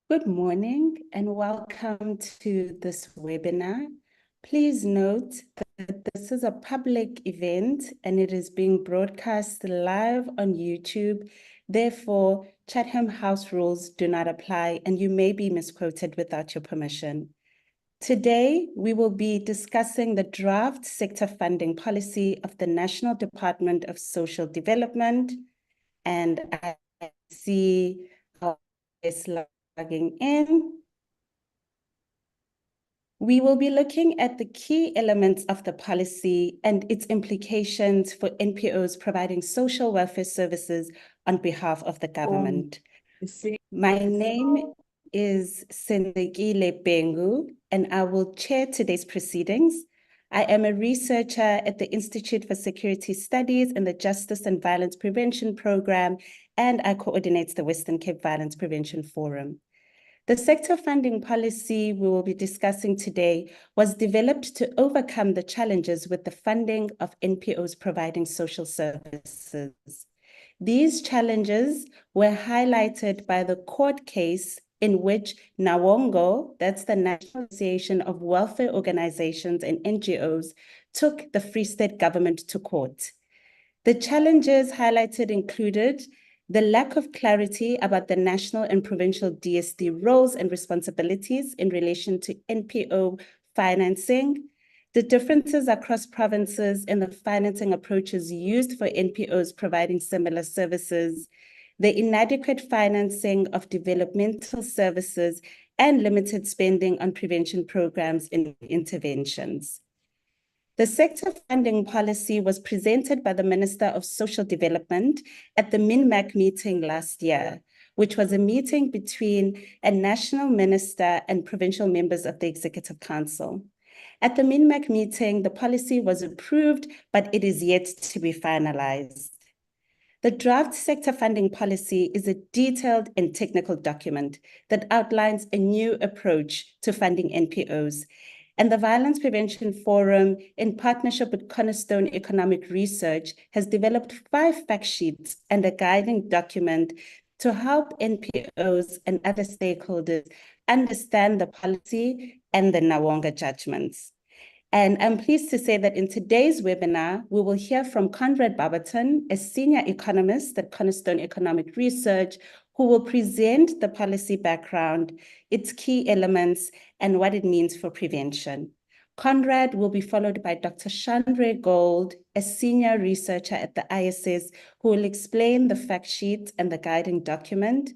Good morning and welcome to this webinar. Please note that this is a public event and it is being broadcast live on YouTube. Therefore, Chatham House rules do not apply and you may be misquoted without your permission. Today, we will be discussing the draft sector funding policy of the National Department of Social Development. And I see how it's logging in. We will be looking at the key elements of the policy and its implications for NPOs providing social welfare services on behalf of the government. My name is Senzekile Bengu, and I will chair today's proceedings. I am a researcher at the Institute for Security Studies and the Justice and Violence Prevention Program, and I coordinate the Western Cape Violence Prevention Forum. The sector funding policy we will be discussing today was developed to overcome the challenges with the funding of NPOs providing social services. These challenges were highlighted by the court case in which Nomdo, that's the National Association of Welfare Organizations and NGOs, took the Free State government to court. The challenges highlighted included the lack of clarity about the national and provincial DSD roles and responsibilities in relation to NPO financing, the differences across provinces in the financing approaches used for NPOs providing similar services, the inadequate financing of developmental services, and limited spending on prevention programs and interventions. The sector funding policy was presented by the Minister of Social Development at the MINMAC meeting last year, which was a meeting between a national minister and provincial members of the Executive Council. At the MINMAC meeting, the policy was approved, but it is yet to be finalized. The draft sector funding policy is a detailed and technical document that outlines a new approach to funding NPOs. And the Violence Prevention Forum, in partnership with Cornerstone Economic Research, has developed 5 fact sheets and a guiding document to help NPOs and other stakeholders understand the policy and the Nawonga judgments. And I'm pleased to say that in today's webinar, we will hear from Conrad Barberton, a senior economist at Cornerstone Economic Research, who will present the policy background, its key elements, and what it means for prevention. Conrad will be followed by Dr. Chandra Gold, a senior researcher at the ISS, who will explain the fact sheet and the guiding document.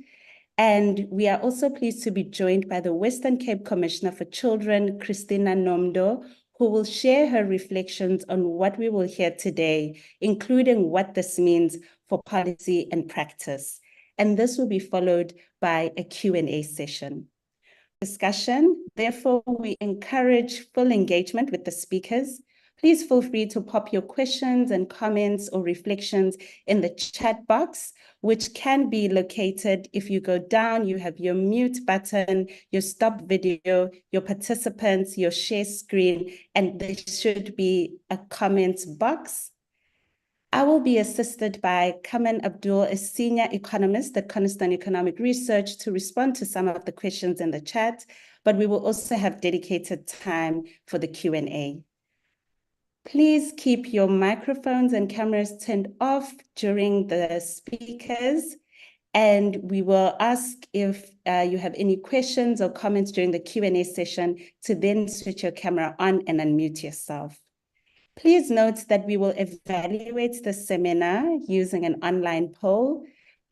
And we are also pleased to be joined by the Western Cape Commissioner for Children, Christina Nomdo, who will share her reflections on what we will hear today, including what this means for policy and practice. And this will be followed by a Q&A session. Discussion, therefore, we encourage full engagement with the speakers. Please feel free to pop your questions and comments or reflections in the chat box, which can be located. If you go down, you have your mute button, your stop video, your participants, your share screen, and there should be a comments box. I will be assisted by Kamen Abdul, a senior economist at Cornerstone Economic Research, to respond to some of the questions in the chat, but we will also have dedicated time for the Q&A. Please keep your microphones and cameras turned off during the speakers, and we will ask if you have any questions or comments during the Q&A session to then switch your camera on and unmute yourself. Please note that we will evaluate the seminar using an online poll.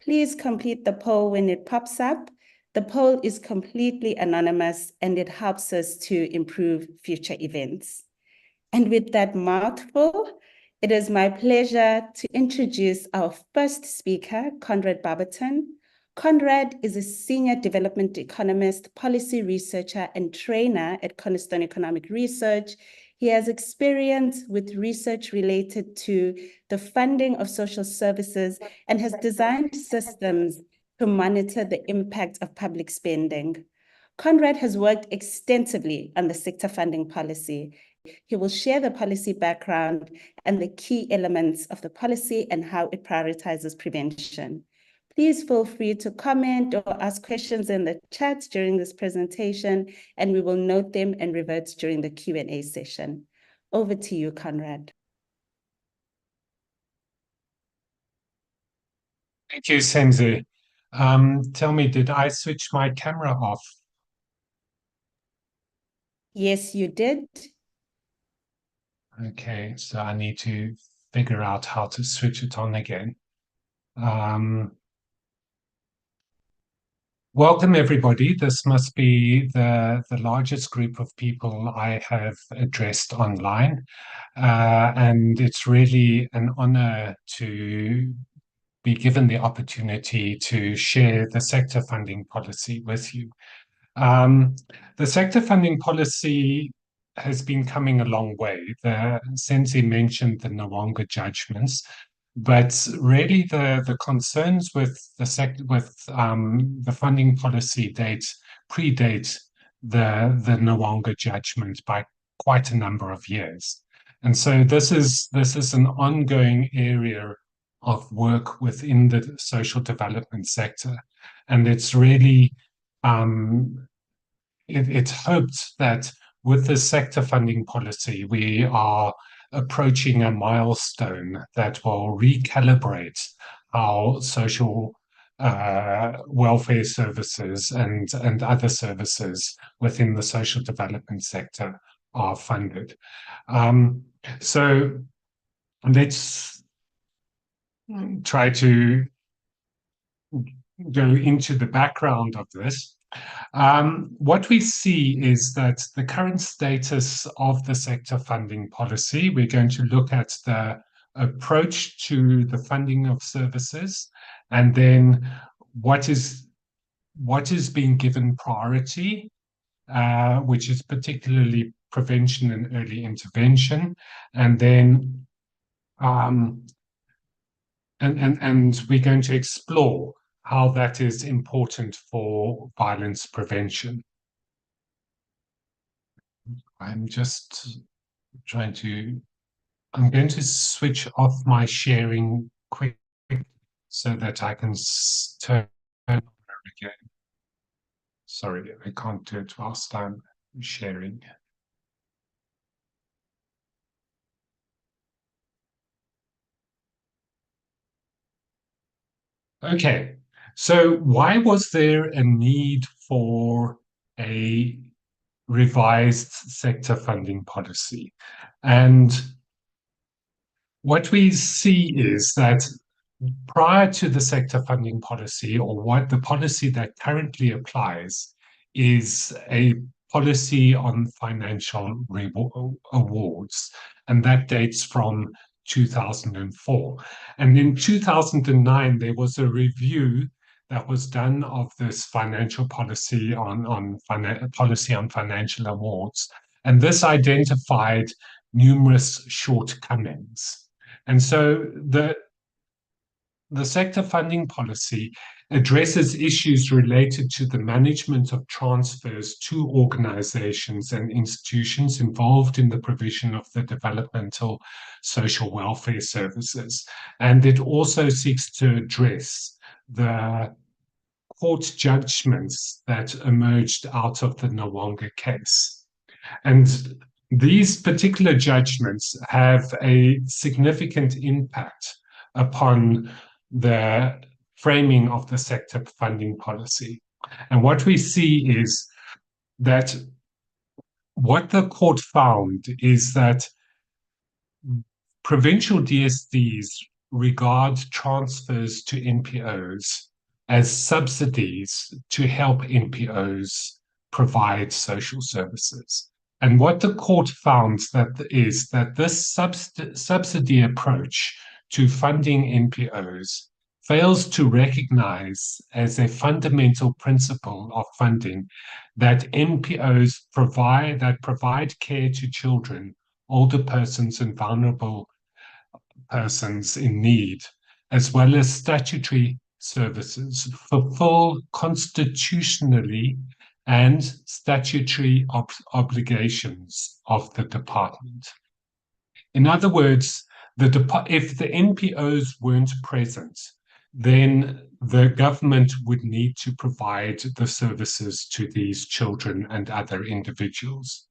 Please complete the poll when it pops up. The poll is completely anonymous and it helps us to improve future events. And with that mouthful, it is my pleasure to introduce our first speaker, Conrad Barberton. Conrad is a senior development economist, policy researcher, and trainer at Cornerstone Economic Research. He has experience with research related to the funding of social services and has designed systems to monitor the impact of public spending. Conrad has worked extensively on the sector funding policy. He will share the policy background and the key elements of the policy and how it prioritizes prevention. Please feel free to comment or ask questions in the chat during this presentation, and we will note them and revert during the Q&A session. Over to you, Conrad. Thank you, Senze. Tell me, did I switch my camera off? Yes, you did. Okay, so I need to figure out how to switch it on again. Welcome, everybody. This must be the largest group of people I have addressed online. And it's really an honor to be given the opportunity to share the sector funding policy with you. The sector funding policy has been coming a long way. Senzi mentioned the Nawanga judgments, but really the concerns with the funding policy predate the Nawanga judgment by quite a number of years. And so this is an ongoing area of work within the social development sector. And it's really it's hoped that with the sector funding policy, we are approaching a milestone that will recalibrate how social welfare services and other services within the social development sector are funded. So let's try to go into the background of this. What we see is that the current status of the sector funding policy, we're going to look at the approach to the funding of services, and then what is being given priority, which is particularly prevention and early intervention, and then and we're going to explore how that is important for violence prevention. I'm going to switch off my sharing quick so that I can turn on again. Sorry, I can't do it whilst I'm sharing. Okay. So why was there a need for a revised sector funding policy? And what we see is that prior to the sector funding policy, or what the policy that currently applies, is a policy on financial awards, and that dates from 2004. And in 2009, there was a review that was done of this financial policy on financial awards, and this identified numerous shortcomings. And so the sector funding policy addresses issues related to the management of transfers to organizations and institutions involved in the provision of the developmental social welfare services. And it also seeks to address the court judgments that emerged out of the Nawanga case. And these particular judgments have a significant impact upon the framing of the sector funding policy. And what we see is that what the court found is that provincial DSDs regard transfers to NPOs as subsidies to help NPOs provide social services. And what the court found is that this subsidy approach to funding NPOs fails to recognize as a fundamental principle of funding that NPOs provide care to children, older persons, and vulnerable persons in need, as well as statutory services, fulfill constitutionally and statutory obligations of the department. In other words, if the NPOs weren't present, then the government would need to provide the services to these children and other individuals.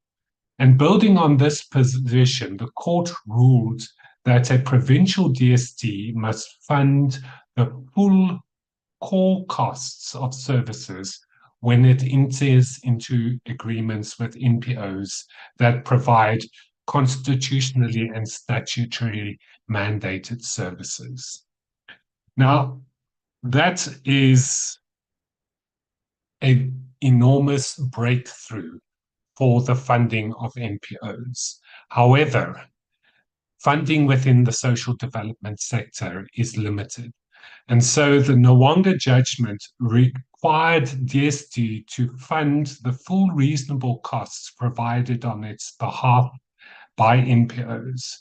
And building on this position, the court ruled that a provincial DST must fund the full core costs of services when it enters into agreements with NPOs that provide constitutionally and statutorily mandated services. Now, that is an enormous breakthrough for the funding of NPOs. However, funding within the social development sector is limited. And so the Nwanga judgment required DST to fund the full reasonable costs provided on its behalf by NPOs.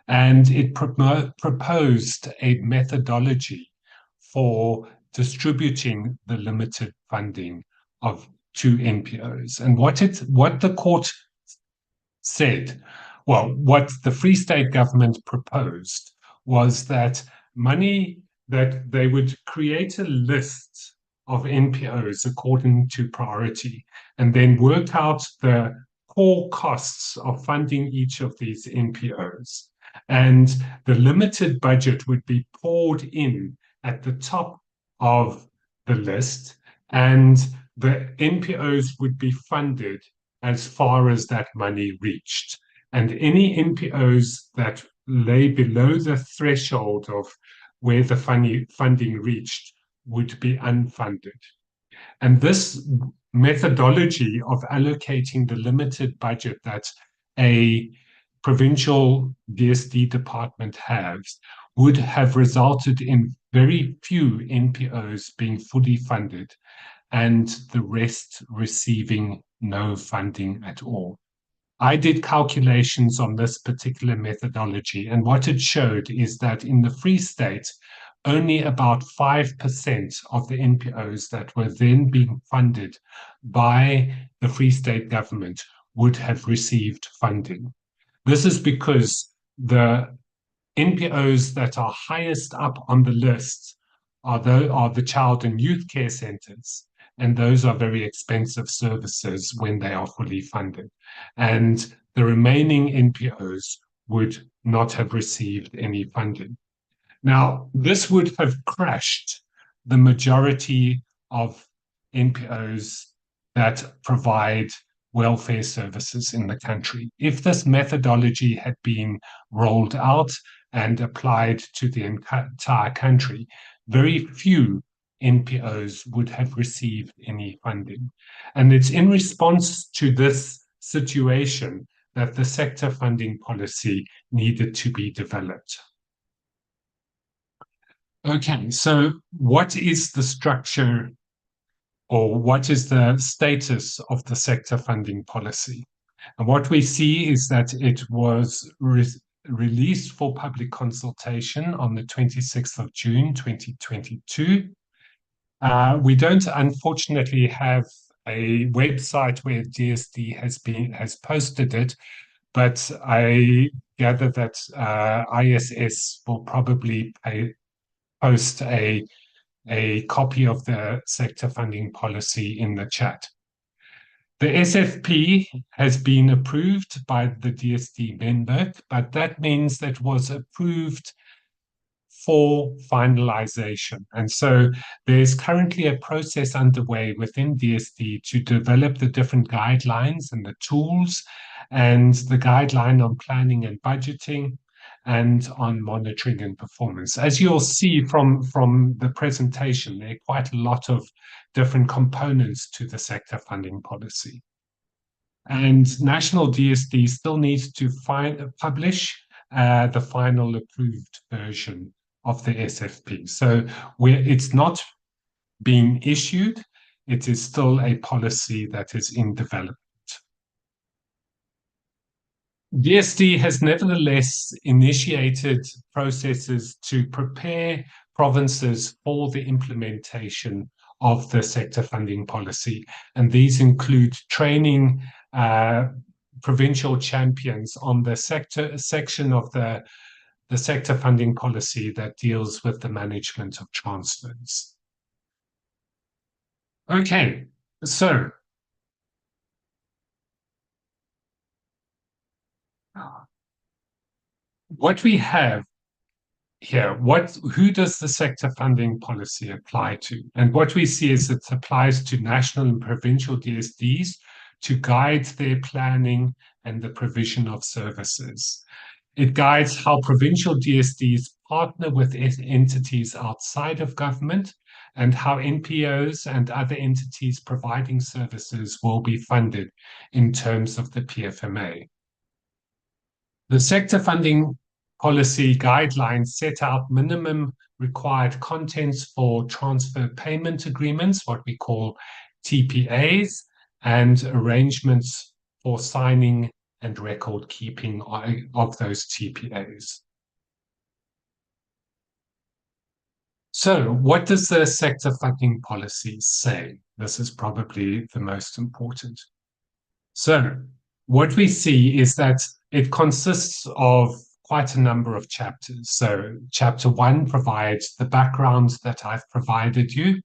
And it proposed a methodology for distributing the limited funding to NPOs. And what the court said, well, what the Free State government proposed was that money that they would create a list of NPOs according to priority and then work out the core costs of funding each of these NPOs. And the limited budget would be poured in at the top of the list, and the NPOs would be funded as far as that money reached. And any NPOs that lay below the threshold of where the funding reached would be unfunded. And this methodology of allocating the limited budget that a provincial DSD department has would have resulted in very few NPOs being fully funded and the rest receiving no funding at all. I did calculations on this particular methodology, and what it showed is that in the Free State, only about 5% of the NPOs that were then being funded by the Free State government would have received funding. This is because the NPOs that are highest up on the list are the child and youth care centers, and those are very expensive services when they are fully funded. And the remaining NPOs would not have received any funding. Now, this would have crushed the majority of NPOs that provide welfare services in the country. If this methodology had been rolled out and applied to the entire country, very few NPOs would have received any funding. And it's in response to this situation that the sector funding policy needed to be developed. Okay, so what is the structure or what is the status of the sector funding policy? And what we see is that it was released for public consultation on the 26th of June, 2022. We don't unfortunately have a website where DSD has posted it, but I gather that ISS will probably post a copy of the sector funding policy in the chat. The SFP has been approved by the DSD member, but that means that was approved for finalization. And so there's currently a process underway within DSD to develop the different guidelines and the tools and the guideline on planning and budgeting and on monitoring and performance. As you'll see from the presentation, there are quite a lot of different components to the sector funding policy. And National DSD still needs to publish the final approved version of the SFP. So it's not being issued, it is still a policy that is in development. DSD has nevertheless initiated processes to prepare provinces for the implementation of the sector funding policy. And these include training provincial champions on the section of the the sector funding policy that deals with the management of transfers. Okay, so what we have here, who does the sector funding policy apply to? And what we see is it applies to national and provincial DSDs to guide their planning and the provision of services. It guides how provincial DSDs partner with entities outside of government and how NPOs and other entities providing services will be funded in terms of the PFMA. The sector funding policy guidelines set out minimum required contents for transfer payment agreements, what we call TPAs, and arrangements for signing and record keeping of those TPAs. So what does the sector funding policy say? This is probably the most important. So what we see is that it consists of quite a number of chapters. So chapter 1 provides the background that I've provided you.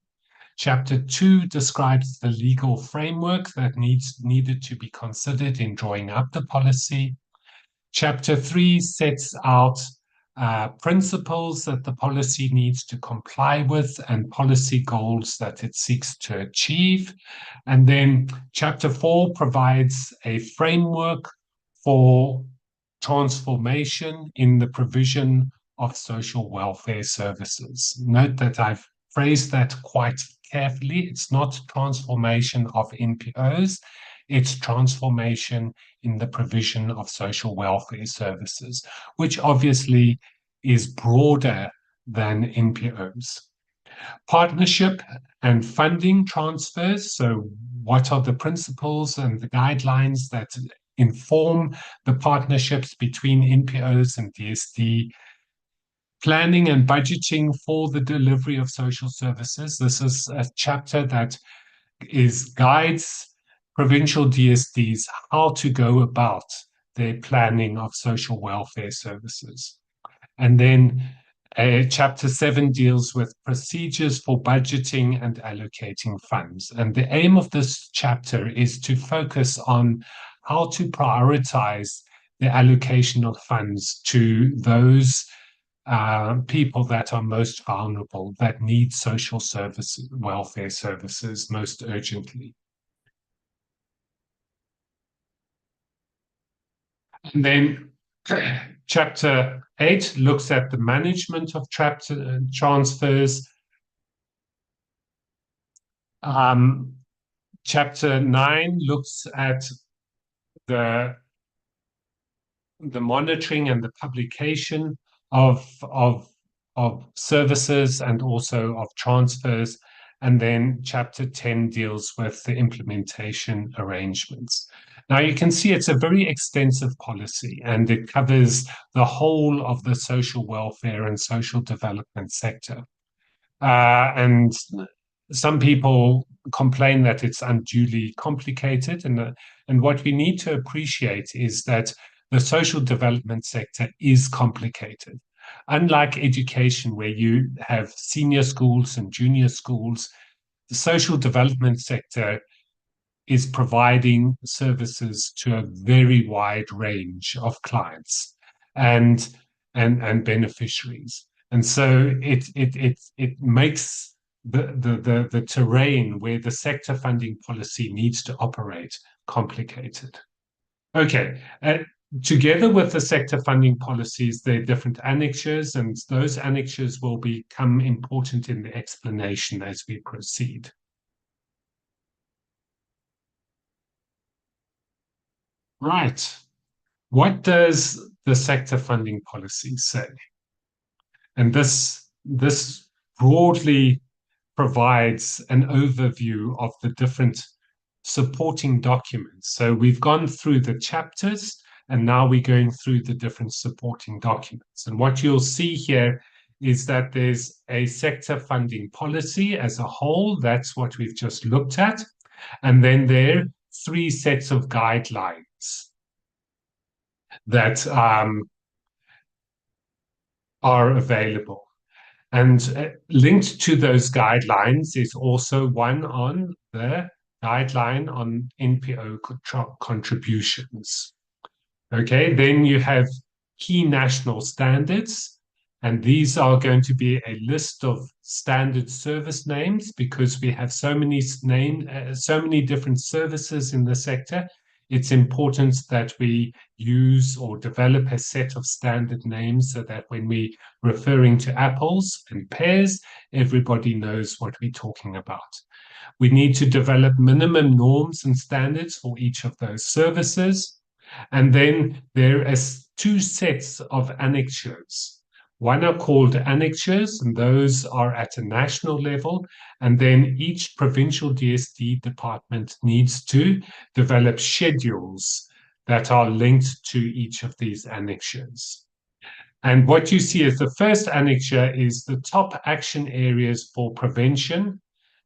Chapter 2 describes the legal framework that needed to be considered in drawing up the policy. Chapter 3 sets out principles that the policy needs to comply with and policy goals that it seeks to achieve. And then Chapter 4 provides a framework for transformation in the provision of social welfare services. Note that I've phrased that quite carefully. It's not transformation of NPOs, it's transformation in the provision of social welfare services, which obviously is broader than NPOs. Partnership and funding transfers. So what are the principles and the guidelines that inform the partnerships between NPOs and DSD? Planning and budgeting for the delivery of social services. This is a chapter that guides provincial DSDs how to go about their planning of social welfare services. And then Chapter 7 deals with procedures for budgeting and allocating funds. And the aim of this chapter is to focus on how to prioritize the allocation of funds to those people that are most vulnerable, that need social services, welfare services most urgently. And then Chapter 8 looks at the management of transfers. Chapter 9 looks at the monitoring and the publication of services and also of transfers. And then Chapter 10 deals with the implementation arrangements. Now you can see it's a very extensive policy and it covers the whole of the social welfare and social development sector. And some people complain that it's unduly complicated. And what we need to appreciate is that the social development sector is complicated. Unlike education, where you have senior schools and junior schools, the social development sector is providing services to a very wide range of clients and beneficiaries. And so it makes the terrain where the sector funding policy needs to operate complicated. Okay, together with the sector funding policies, there are different annexures, and those annexures will become important in the explanation as we proceed. Right. What does the sector funding policy say? And this broadly provides an overview of the different supporting documents. So we've gone through the chapters, and now we're going through the different supporting documents. And what you'll see here is that there's a sector funding policy as a whole. That's what we've just looked at. And then there are 3 sets of guidelines that are available. And linked to those guidelines is also one on the guideline on NPO contributions. Okay, then you have key national standards, and these are going to be a list of standard service names because we have so many so many different services in the sector. It's important that we use or develop a set of standard names so that when we're referring to apples and pears, everybody knows what we're talking about. We need to develop minimum norms and standards for each of those services. And then there is two sets of annexures. One are called annexures, and those are at a national level. And then each provincial DSD department needs to develop schedules that are linked to each of these annexures. And what you see as the first annexure is the top action areas for prevention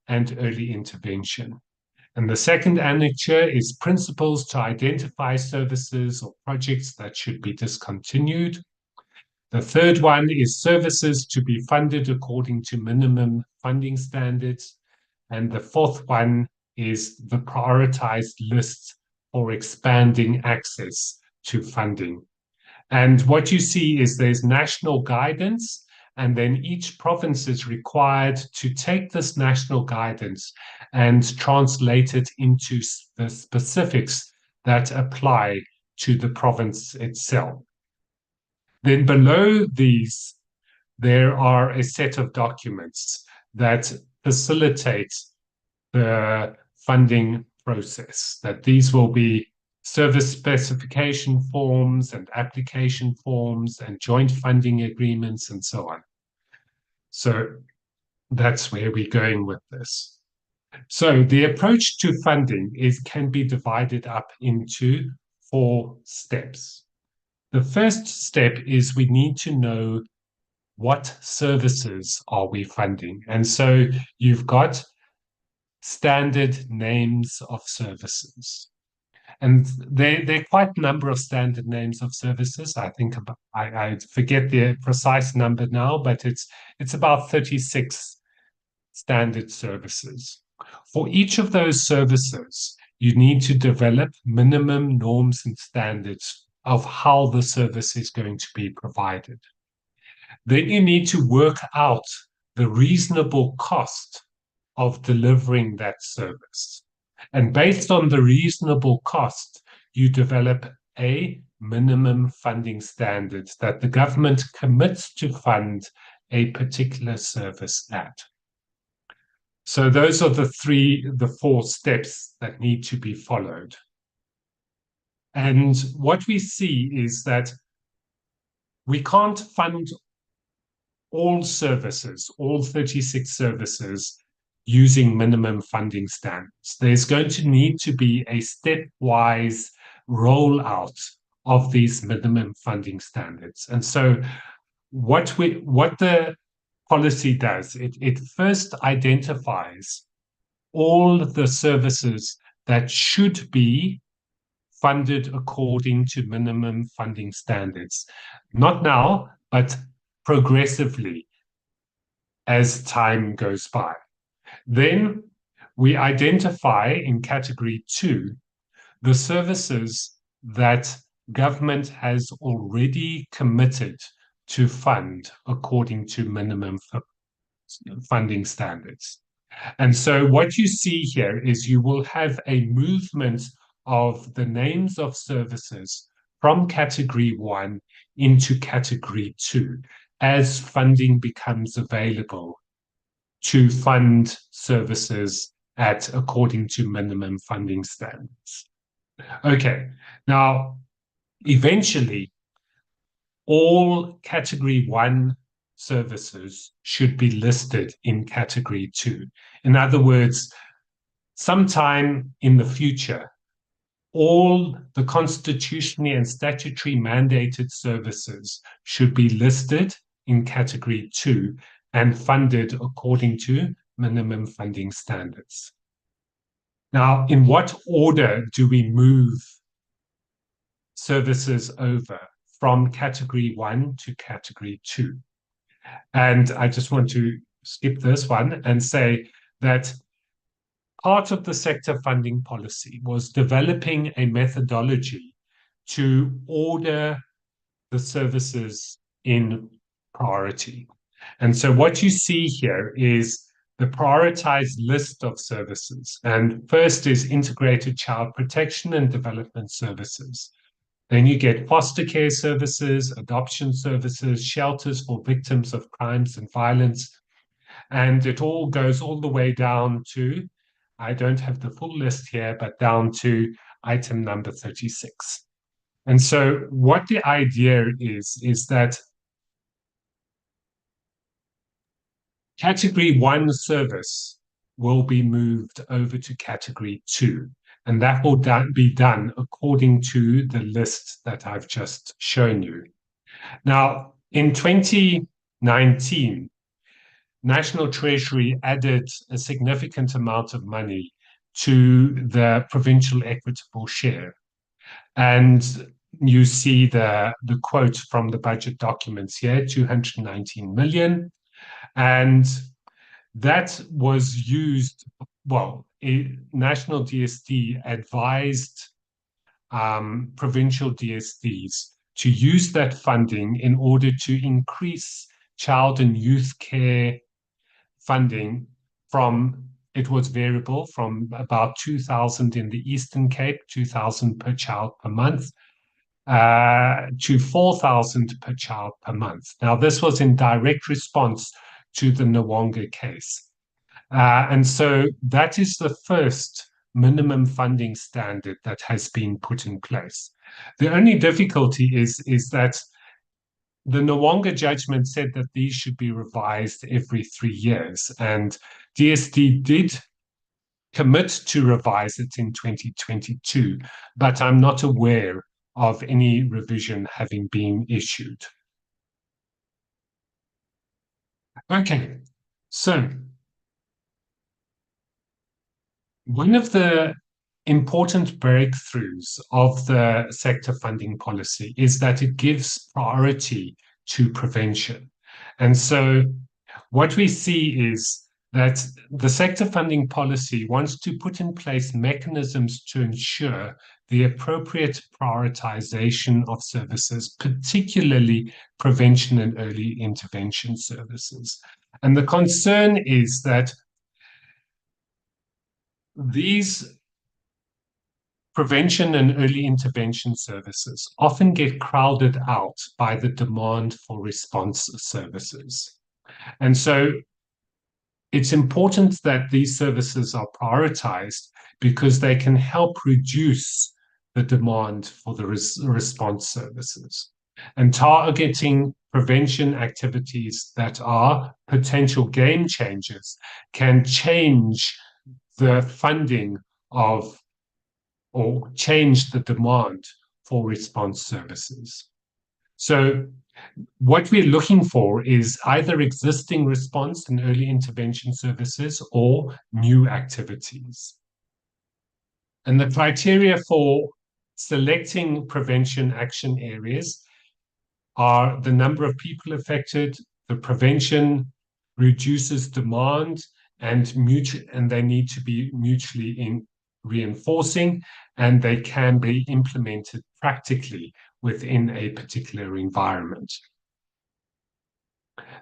and early intervention. And the second annexure is principles to identify services or projects that should be discontinued. The third one is services to be funded according to minimum funding standards. And the fourth one is the prioritized list for expanding access to funding. And what you see is there's national guidance, and then each province is required to take this national guidance and translate it into the specifics that apply to the province itself. Then below these, there are a set of documents that facilitate the funding process, that these will be service specification forms and application forms and joint funding agreements and so on. So that's where we're going with this. So the approach to funding can be divided up into 4 steps. The first step is we need to know what services are we funding. And so you've got standard names of services. And there are quite a number of standard names of services. I think I forget the precise number now, but it's about 36 standard services. For each of those services, you need to develop minimum norms and standards of how the service is going to be provided. Then you need to work out the reasonable cost of delivering that service. And based on the reasonable cost, you develop a minimum funding standard that the government commits to fund a particular service at. So those are the 4 steps that need to be followed. And what we see is that we can't fund all services, all 36 services, using minimum funding standards. There's going to need to be a stepwise rollout of these minimum funding standards. And so what the policy does, it first identifies all the services that should be funded according to minimum funding standards. Not now, but progressively as time goes by. Then we identify in category 2 the services that government has already committed to fund according to minimum funding standards. And so what you see here is you will have a movement of the names of services from category 1 into category 2 as funding becomes available to fund services according to minimum funding standards. Okay, now eventually all category 1 services should be listed in category 2. In other words, sometime in the future, all the constitutionally and statutory mandated services should be listed in category 2 and funded according to minimum funding standards. Now, in what order do we move services over from category 1 to category 2. And I just want to skip this one and say that part of the sector funding policy was developing a methodology to order the services in priority. And so what you see here is the prioritized list of services. And first is integrated child protection and development services. Then you get foster care services, adoption services, shelters for victims of crimes and violence. And it all goes all the way down to, I don't have the full list here, but down to item number 36. And so what the idea is that category 1 service will be moved over to category 2, and that will be done according to the list that I've just shown you. Now, in 2019, National Treasury added a significant amount of money to the provincial equitable share. And you see the quote from the budget documents here, 219 million. And that was used, well, National DSD advised provincial DSDs to use that funding in order to increase child and youth care funding from, it was variable from about 2,000 in the Eastern Cape, 2,000 per child per month, to 4,000 per child per month. Now, this was in direct response to the Nwonga case. And so that is the first minimum funding standard that has been put in place. The only difficulty is that the Nwonga judgment said that these should be revised every 3 years, and DSD did commit to revise it in 2022, but I'm not aware of any revision having been issued. Okay, so one of the important breakthroughs of the sector funding policy is that it gives priority to prevention. And so what we see is that the sector funding policy wants to put in place mechanisms to ensure the appropriate prioritization of services, particularly prevention and early intervention services. And the concern is that these prevention and early intervention services often get crowded out by the demand for response services. And so it's important that these services are prioritized because they can help reduce the demand for the response services. And targeting prevention activities that are potential game changers can change the funding of or change the demand for response services. So what we're looking for is either existing response and early intervention services or new activities. And the criteria for selecting prevention action areas are the number of people affected, the prevention reduces demand, and they need to be mutually reinforcing, and they can be implemented practically within a particular environment.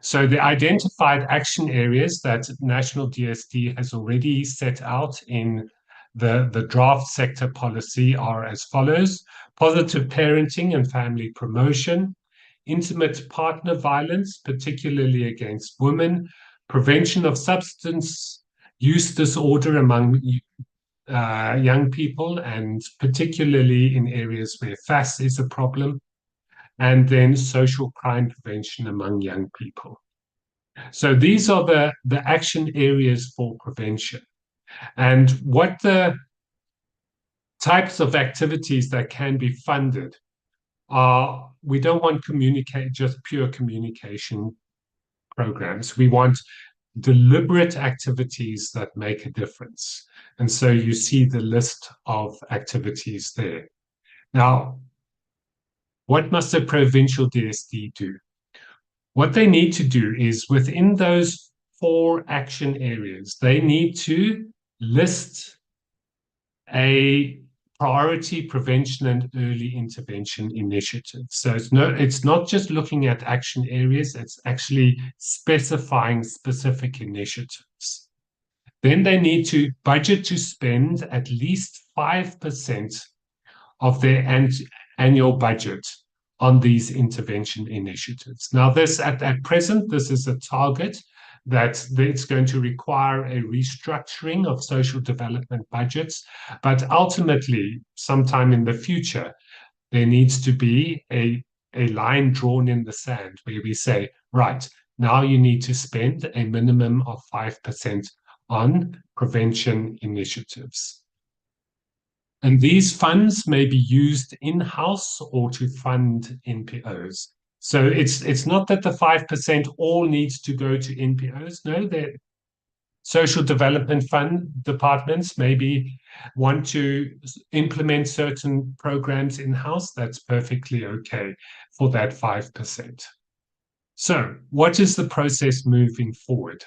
So the identified action areas that National DSD has already set out in the draft sector policy are as follows: positive parenting and family promotion, intimate partner violence, particularly against women, prevention of substance use disorder among young people, and particularly in areas where FAS is a problem, and then social crime prevention among young people. So these are the action areas for prevention. And what the types of activities that can be funded are, we don't want just pure communication programs. We want deliberate activities that make a difference. And so you see the list of activities there. Now, What must a provincial DSD do? What they need to do is, within those 4 action areas, they need to list a priority prevention and early intervention initiative. So it's not just looking at action areas, it's actually specifying specific initiatives. Then they need to budget to spend at least 5% of their annual budget on these intervention initiatives. Now, this at present, this is a target that it's going to require a restructuring of social development budgets, but ultimately, sometime in the future, there needs to be a line drawn in the sand where we say, right, now you need to spend a minimum of 5% on prevention initiatives. And these funds may be used in-house or to fund NPOs. So it's not that the 5% all needs to go to NPOs. No, the social development fund departments maybe want to implement certain programs in-house. That's perfectly okay for that 5%. So what is the process moving forward?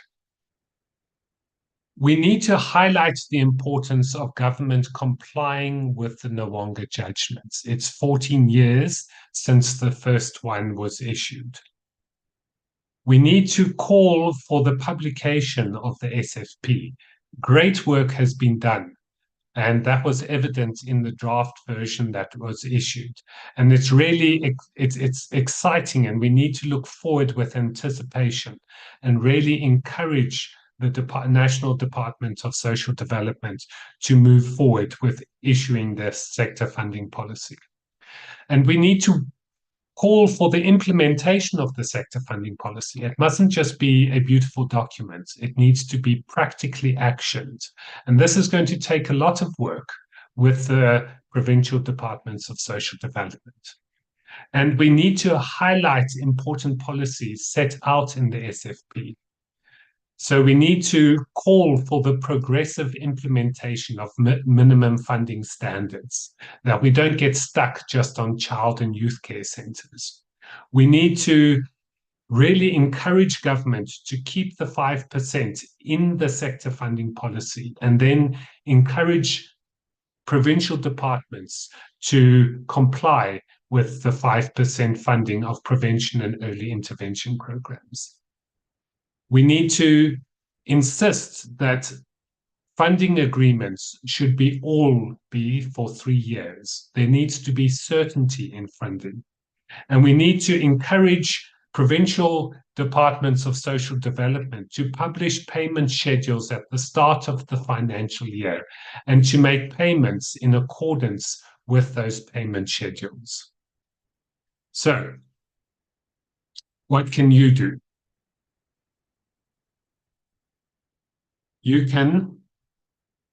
We need to highlight the importance of government complying with the Nwanga judgments. It's 14 years since the first one was issued. We need to call for the publication of the SFP. Great work has been done, and that was evident in the draft version that was issued. And it's really it's exciting, and we need to look forward with anticipation and really encourage the National Department of Social Development to move forward with issuing this sector funding policy. And we need to call for the implementation of the sector funding policy. It mustn't just be a beautiful document. It needs to be practically actioned. And this is going to take a lot of work with the provincial departments of social development. And we need to highlight important policies set out in the SFP. So we need to call for the progressive implementation of minimum funding standards, that we don't get stuck just on child and youth care centers. We need to really encourage government to keep the 5% in the sector funding policy, and then encourage provincial departments to comply with the 5% funding of prevention and early intervention programs. We need to insist that funding agreements should all be for 3 years. There needs to be certainty in funding. And we need to encourage provincial departments of social development to publish payment schedules at the start of the financial year and to make payments in accordance with those payment schedules. So, what can you do? You can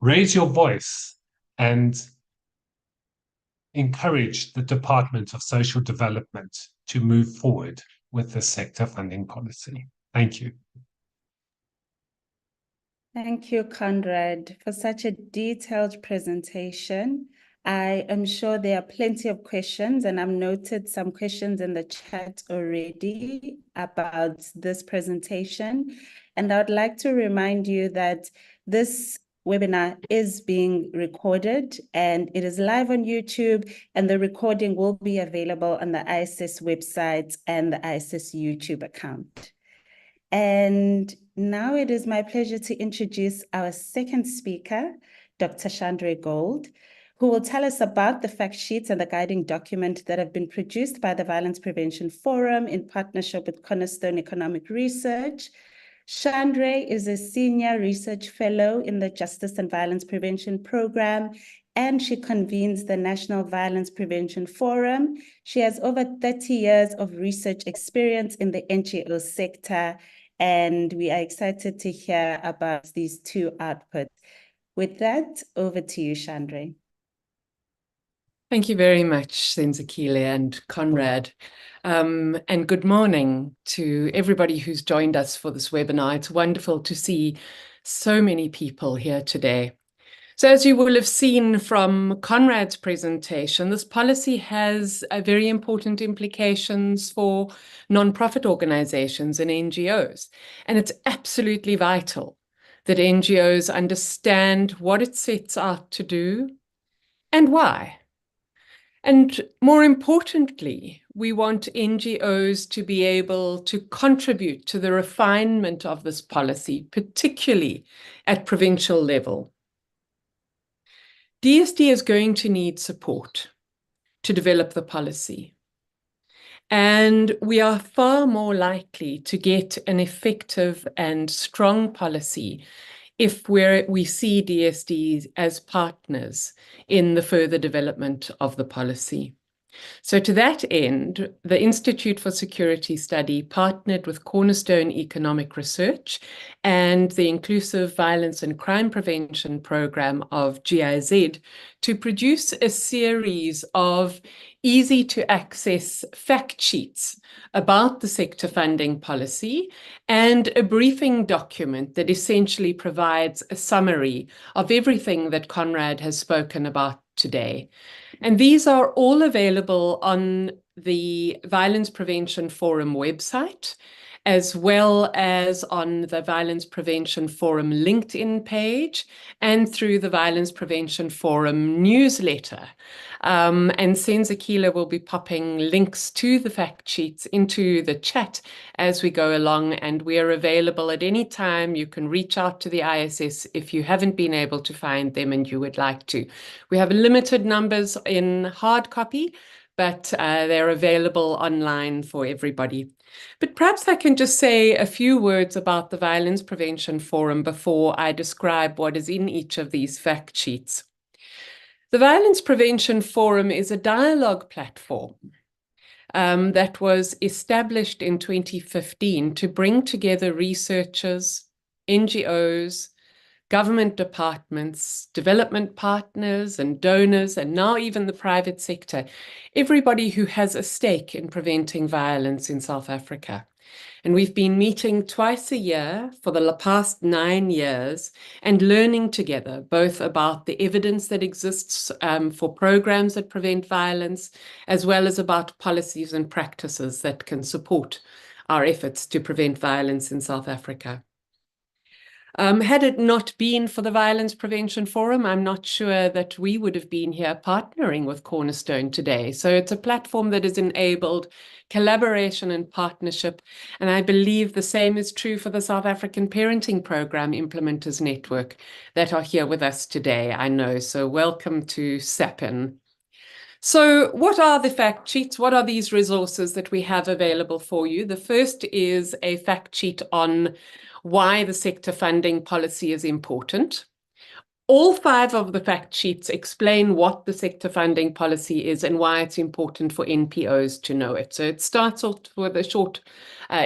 raise your voice and encourage the Department of Social Development to move forward with the sector funding policy. Thank you. Thank you, Conrad, for such a detailed presentation. I am sure there are plenty of questions, and I've noted some questions in the chat already about this presentation. And I would like to remind you that this webinar is being recorded and it is live on YouTube, and the recording will be available on the ISS website and the ISS YouTube account. And now it is my pleasure to introduce our second speaker, Dr. Chandra Gold, who will tell us about the fact sheets and the guiding document that have been produced by the Violence Prevention Forum in partnership with Cornerstone Economic Research. Chandra is a senior research fellow in the Justice and Violence Prevention Program, and she convenes the National Violence Prevention Forum. She has over 30 years of research experience in the NGO sector, and we are excited to hear about these two outputs. With that, over to you, Chandra. Thank you very much, Senzekile and Conrad. And good morning to everybody who's joined us for this webinar. It's wonderful to see so many people here today. So as you will have seen from Conrad's presentation, this policy has very important implications for non-profit organizations and NGOs. And it's absolutely vital that NGOs understand what it sets out to do and why. And more importantly, we want NGOs to be able to contribute to the refinement of this policy, particularly at provincial level. DSD is going to need support to develop the policy. And we are far more likely to get an effective and strong policy if we see DSDs as partners in the further development of the policy. So to that end, the Institute for Security Study partnered with Cornerstone Economic Research and the Inclusive Violence and Crime Prevention Program of GIZ to produce a series of easy-to-access fact sheets about the sector funding policy and a briefing document that essentially provides a summary of everything that Conrad has spoken about today. And these are all available on the Violence Prevention Forum website, as well as on the Violence Prevention Forum LinkedIn page and through the Violence Prevention Forum newsletter. And Senzekile will be popping links to the fact sheets into the chat as we go along, and we are available at any time. You can reach out to the ISS if you haven't been able to find them and you would like to. We have limited numbers in hard copy, but they're available online for everybody. But perhaps I can just say a few words about the Violence Prevention Forum before I describe what is in each of these fact sheets. The Violence Prevention Forum is a dialogue platform that was established in 2015 to bring together researchers, NGOs, government departments, development partners and donors, and now even the private sector, everybody who has a stake in preventing violence in South Africa. And we've been meeting twice a year for the past 9 years and learning together, both about the evidence that exists for programs that prevent violence, as well as about policies and practices that can support our efforts to prevent violence in South Africa. Had it not been for the Violence Prevention Forum, I'm not sure that we would have been here partnering with Cornerstone today. So it's a platform that has enabled collaboration and partnership. And I believe the same is true for the South African Parenting Program Implementers Network that are here with us today, I know. So welcome to SAPIN. So what are the fact sheets? What are these resources that we have available for you? The first is a fact sheet on why the sector funding policy is important. All 5 of the fact sheets explain what the sector funding policy is and why it's important for NPOs to know it. So it starts off with a short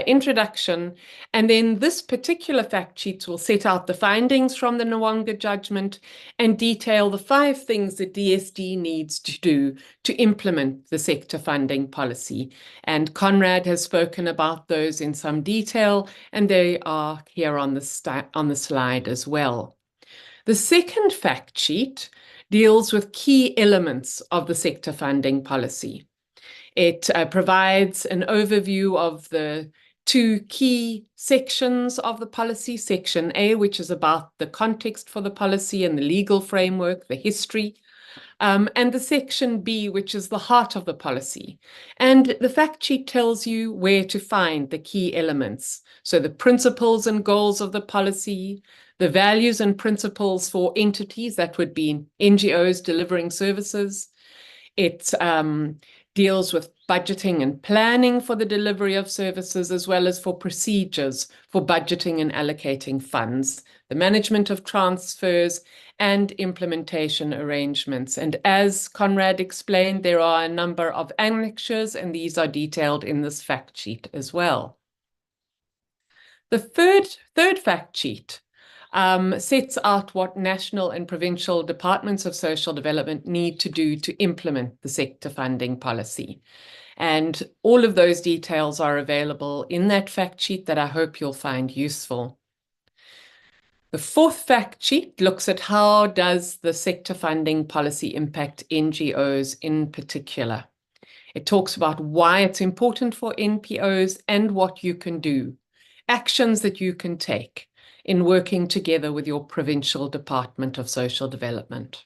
introduction, and then this particular fact sheet will set out the findings from the Nwanga judgment and detail the 5 things that DSD needs to do to implement the sector funding policy. And Conrad has spoken about those in some detail, and they are here on the slide as well. The second fact sheet deals with key elements of the sector funding policy. It provides an overview of the 2 key sections of the policy. Section A, which is about the context for the policy and the legal framework, the history, and the section B, which is the heart of the policy. And the fact sheet tells you where to find the key elements. So the principles and goals of the policy, the values and principles for entities, that would be NGOs delivering services. It deals with budgeting and planning for the delivery of services, as well as for procedures for budgeting and allocating funds, the management of transfers, and implementation arrangements. And as Conrad explained, there are a number of annexures, and these are detailed in this fact sheet as well. The third fact sheet sets out what national and provincial departments of social development need to do to implement the sector funding policy. And all of those details are available in that fact sheet that I hope you'll find useful. The fourth fact sheet looks at how does the sector funding policy impact NGOs in particular. It talks about why it's important for NPOs and what you can do, actions that you can take in working together with your provincial Department of Social Development.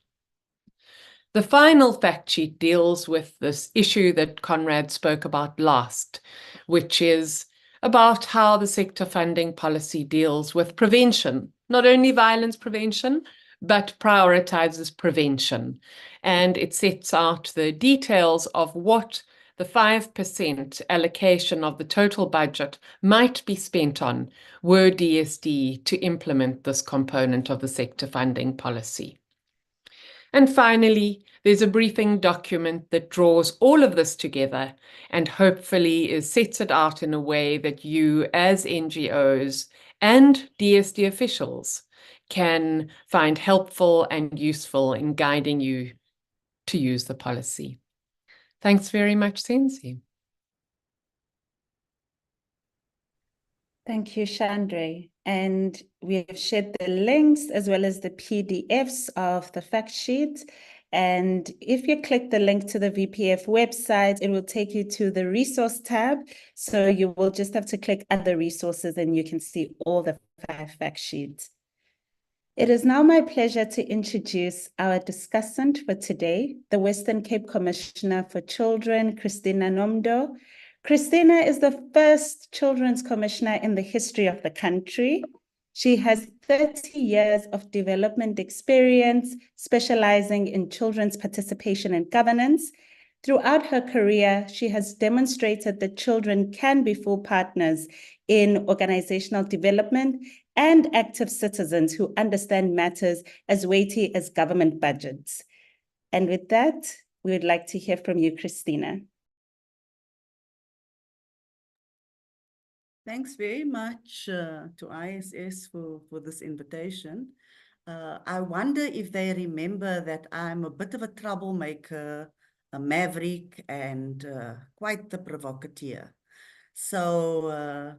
The final fact sheet deals with this issue that Conrad spoke about last, which is about how the sector funding policy deals with prevention, not only violence prevention, but prioritizes prevention. And it sets out the details of what the 5% allocation of the total budget might be spent on were DSD to implement this component of the sector funding policy. And finally, there's a briefing document that draws all of this together and hopefully sets it out in a way that you as NGOs and DSD officials can find helpful and useful in guiding you to use the policy. Thanks very much, Senzi. Thank you, Chandra. And we have shared the links as well as the PDFs of the fact sheet. And if you click the link to the VPF website, it will take you to the resource tab. So you will just have to click other resources and you can see all the 5 fact sheets. It is now my pleasure to introduce our discussant for today, the Western Cape Commissioner for Children, Christina Nomdo. Christina is the first Children's Commissioner in the history of the country. She has 30 years of development experience, specializing in children's participation and governance. Throughout her career, she has demonstrated that children can be full partners in organizational development and active citizens who understand matters as weighty as government budgets. And with that, we would like to hear from you, Christina. Thanks very much to ISS for this invitation. I wonder if they remember that I'm a bit of a troublemaker, a maverick, and quite the provocateur. So,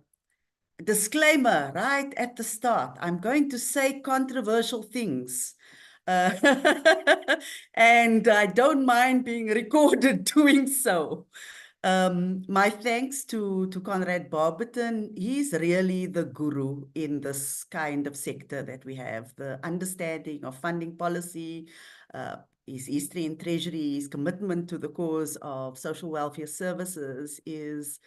disclaimer right at the start, I'm going to say controversial things. And I don't mind being recorded doing so. My thanks to Conrad Barberton. He's really the guru in this kind of sector that we have, the understanding of funding policy, his history in Treasury, his commitment to the cause of social welfare services is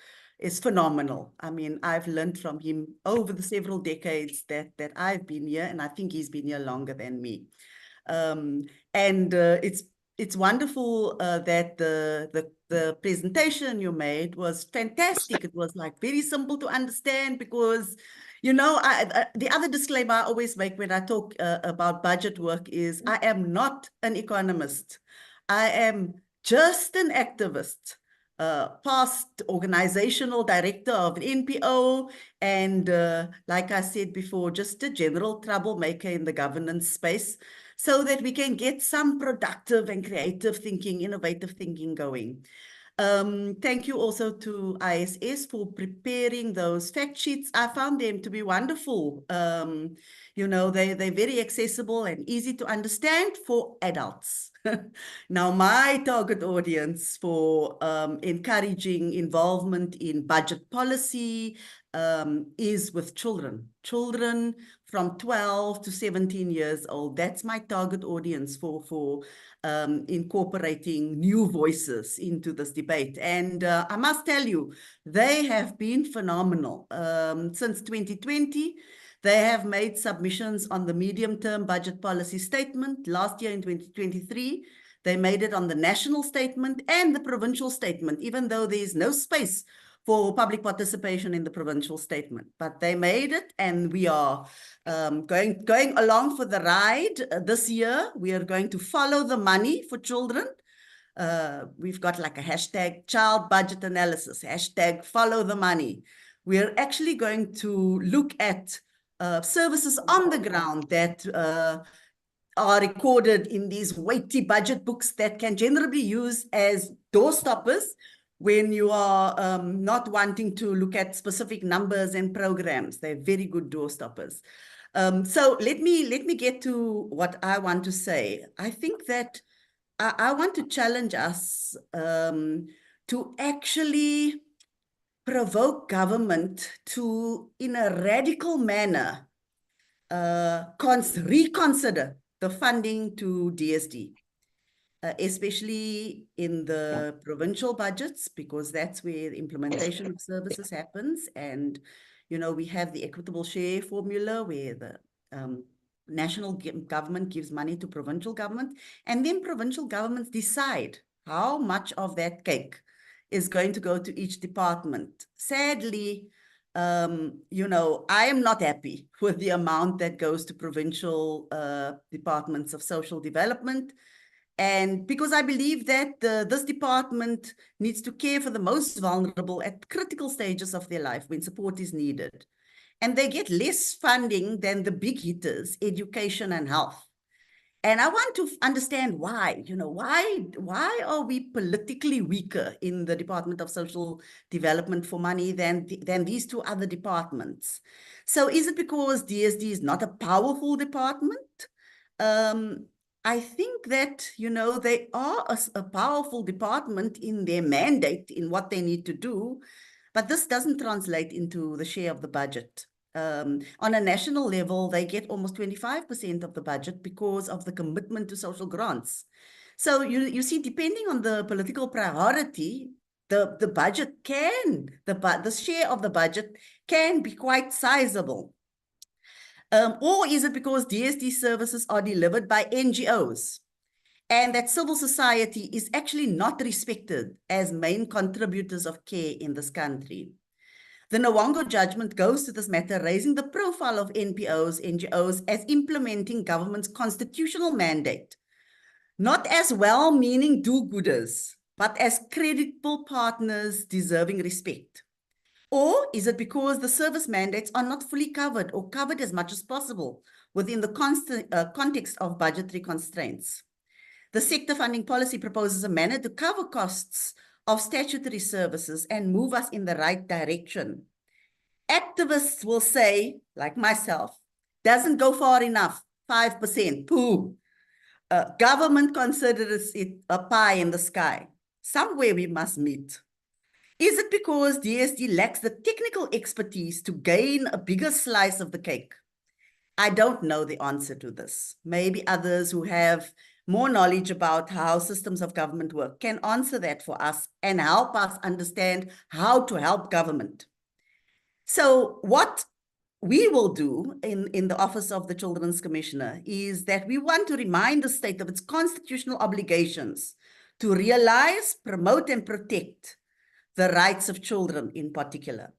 phenomenal. I mean, I've learned from him over the several decades that I've been here, and I think he's been here longer than me. It's wonderful that the presentation you made was fantastic. It was like very simple to understand because, you know, the other disclaimer I always make when I talk about budget work is I am not an economist. I am just an activist, past organizational director of an NPO, and like I said before, just a general troublemaker in the governance space, so that we can get some productive and creative thinking, innovative thinking going. Thank you also to ISS for preparing those fact sheets. I found them to be wonderful. You know, they're very accessible and easy to understand for adults. Now, my target audience for encouraging involvement in budget policy is with children from 12 to 17 years old. That's my target audience for incorporating new voices into this debate. And I must tell you, they have been phenomenal. Since 2020, they have made submissions on the medium-term budget policy statement. Last year in 2023, they made it on the national statement and the provincial statement, even though there is no space for public participation in the provincial statement. But they made it, and we are going along for the ride. This year, we are going to follow the money for children. We've got like a hashtag child budget analysis, hashtag follow the money. We're actually going to look at services on the ground that are recorded in these weighty budget books that can generally be used as door stoppers when you are not wanting to look at specific numbers and programs. They're very good door stoppers. So let me get to what I want to say. I think that I want to challenge us to actually provoke government to, in a radical manner, reconsider the funding to DSD. Especially in the provincial budgets, because that's where the implementation of services happens. And, you know, we have the equitable share formula where the national government gives money to provincial government, and then provincial governments decide how much of that cake is going to go to each department. Sadly, you know, I am not happy with the amount that goes to provincial departments of social development. And because I believe that this department needs to care for the most vulnerable at critical stages of their life when support is needed. And they get less funding than the big hitters, education and health. And I want to understand why, you know, why are we politically weaker in the Department of Social Development for money than these two other departments? So is it because DSD is not a powerful department? I think that, you know, they are a powerful department in their mandate, in what they need to do, but this doesn't translate into the share of the budget. On a national level, they get almost 25% of the budget because of the commitment to social grants. So you see, depending on the political priority, the budget can, the share of the budget can be quite sizable. Or is it because DSD services are delivered by NGOs and that civil society is actually not respected as main contributors of care in this country? The Nwongo judgment goes to this matter, raising the profile of NPOs, NGOs as implementing government's constitutional mandate, not as well-meaning do-gooders, but as credible partners deserving respect. Or is it because the service mandates are not fully covered or covered as much as possible within the context of budgetary constraints? The sector funding policy proposes a manner to cover costs of statutory services and move us in the right direction. Activists will say, like myself, doesn't go far enough, 5%, poo. Government considers it a pie in the sky. Somewhere we must meet. Is it because DSD lacks the technical expertise to gain a bigger slice of the cake? I don't know the answer to this. Maybe others who have more knowledge about how systems of government work can answer that for us and help us understand how to help government. So what we will do in the Office of the Children's Commissioner is that we want to remind the state of its constitutional obligations to realize, promote, and protect the rights of children in particular.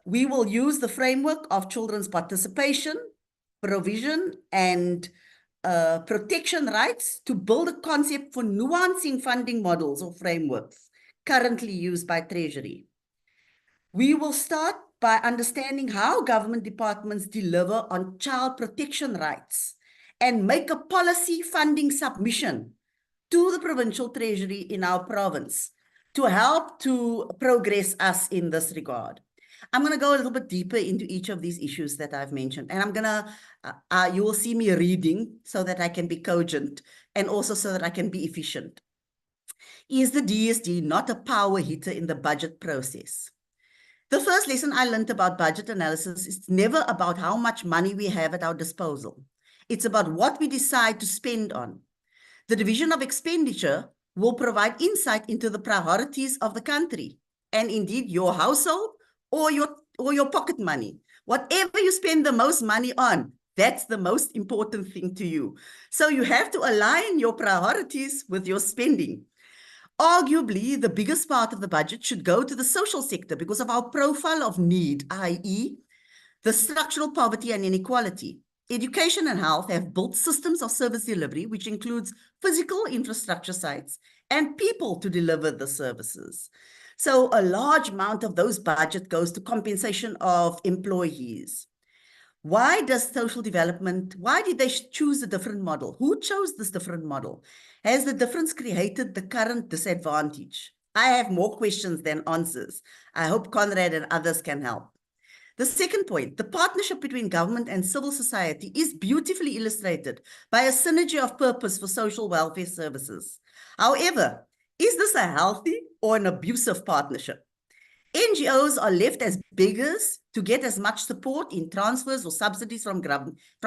We will use the framework of children's participation, provision, and protection rights to build a concept for nuancing funding models or frameworks currently used by Treasury. We will start by understanding how government departments deliver on child protection rights and make a policy funding submission to the provincial treasury in our province to help to progress us in this regard. I'm going to go a little bit deeper into each of these issues that I've mentioned. And I'm going to, you will see me reading so that I can be cogent and also so that I can be efficient. Is the DSD not a power hitter in the budget process? The first lesson I learned about budget analysis is never about how much money we have at our disposal. It's about what we decide to spend on. The division of expenditure will provide insight into the priorities of the country and indeed your household or your pocket money. Whatever you spend the most money on, that's the most important thing to you. So you have to align your priorities with your spending. Arguably, the biggest part of the budget should go to the social sector because of our profile of need, i.e., the structural poverty and inequality. Education and health have built systems of service delivery, which includes physical infrastructure sites and people to deliver the services. So a large amount of those budget goes to compensation of employees. Why does social development, why did they choose a different model? Who chose this different model? Has the difference created the current disadvantage? I have more questions than answers. I hope Conrad and others can help. The second point, the partnership between government and civil society is beautifully illustrated by a synergy of purpose for social welfare services. However, is this a healthy or an abusive partnership? NGOs are left as beggars to get as much support in transfers or subsidies from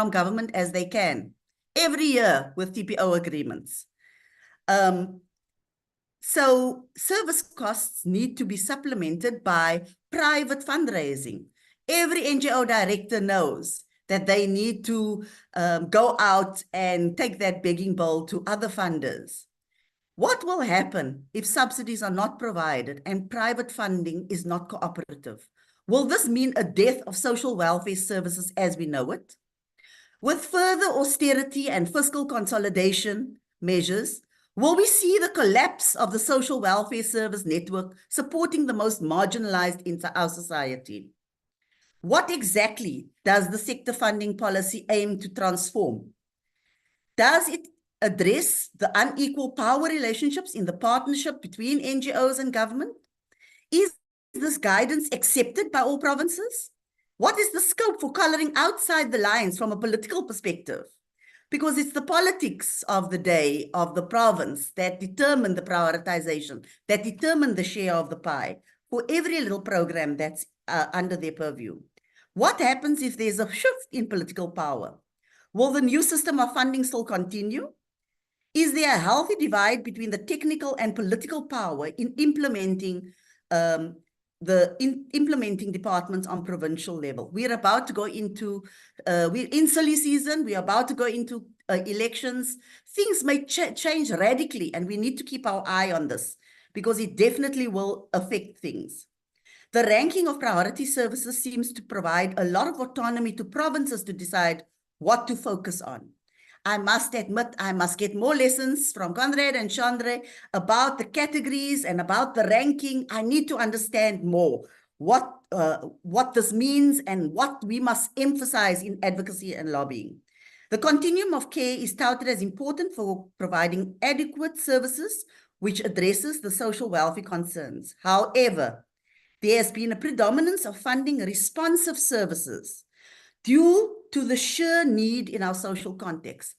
government as they can, every year with TPO agreements. So service costs need to be supplemented by private fundraising. Every NGO director knows that they need to go out and take that begging bowl to other funders. What will happen if subsidies are not provided and private funding is not cooperative? Will this mean a death of social welfare services as we know it? With further austerity and fiscal consolidation measures, will we see the collapse of the social welfare service network supporting the most marginalized in our society? What exactly does the sector funding policy aim to transform? Does it address the unequal power relationships in the partnership between NGOs and government? Is this guidance accepted by all provinces? What is the scope for coloring outside the lines from a political perspective? Because it's the politics of the day, of the province, that determine the prioritization, that determine the share of the pie for every little program that's under their purview. What happens if there's a shift in political power? Will the new system of funding still continue? Is there a healthy divide between the technical and political power in implementing implementing departments on provincial level? We're about to go into, we're in silly season, we're about to go into elections. Things may change radically, and we need to keep our eye on this because it definitely will affect things. The ranking of priority services seems to provide a lot of autonomy to provinces to decide what to focus on. I must admit, I must get more lessons from Conrad and Chandra about the categories and about the ranking. I need to understand more what this means and what we must emphasize in advocacy and lobbying. The continuum of care is touted as important for providing adequate services which addresses the social welfare concerns. However, there has been a predominance of funding responsive services due to the sheer need in our social context.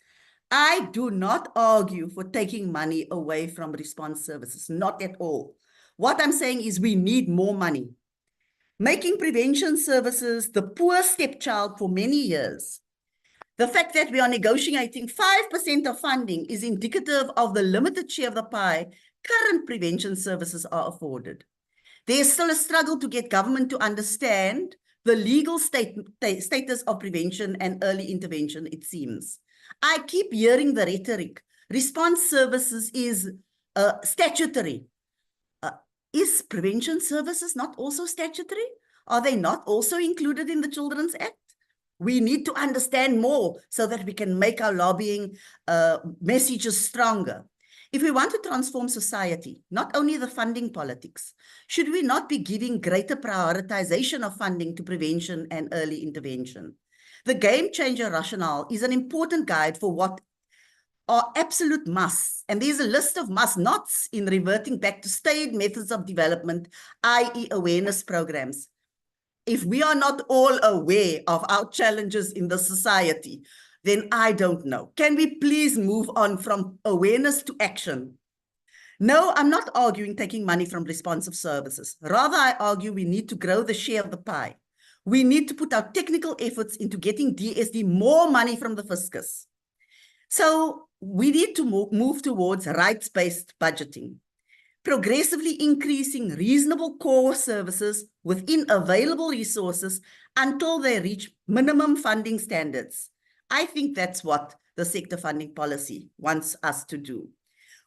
I do not argue for taking money away from response services, not at all. What I'm saying is we need more money. Making prevention services the poor stepchild for many years. The fact that we are negotiating 5% of funding is indicative of the limited share of the pie current prevention services are afforded. There's still a struggle to get government to understand the legal status of prevention and early intervention, it seems. I keep hearing the rhetoric. Response services is statutory. Is prevention services not also statutory? Are they not also included in the Children's Act? We need to understand more so that we can make our lobbying messages stronger. If we want to transform society, not only the funding politics, should we not be giving greater prioritization of funding to prevention and early intervention? The game changer rationale is an important guide for what are absolute musts, and there's a list of must-nots in reverting back to staid methods of development, i.e. awareness programs. If we are not all aware of our challenges in the society, then I don't know. Can we please move on from awareness to action? No, I'm not arguing taking money from responsive services. Rather, I argue we need to grow the share of the pie. We need to put our technical efforts into getting DSD more money from the fiscus. So we need to move towards rights-based budgeting, progressively increasing reasonable core services within available resources until they reach minimum funding standards. I think that's what the sector funding policy wants us to do.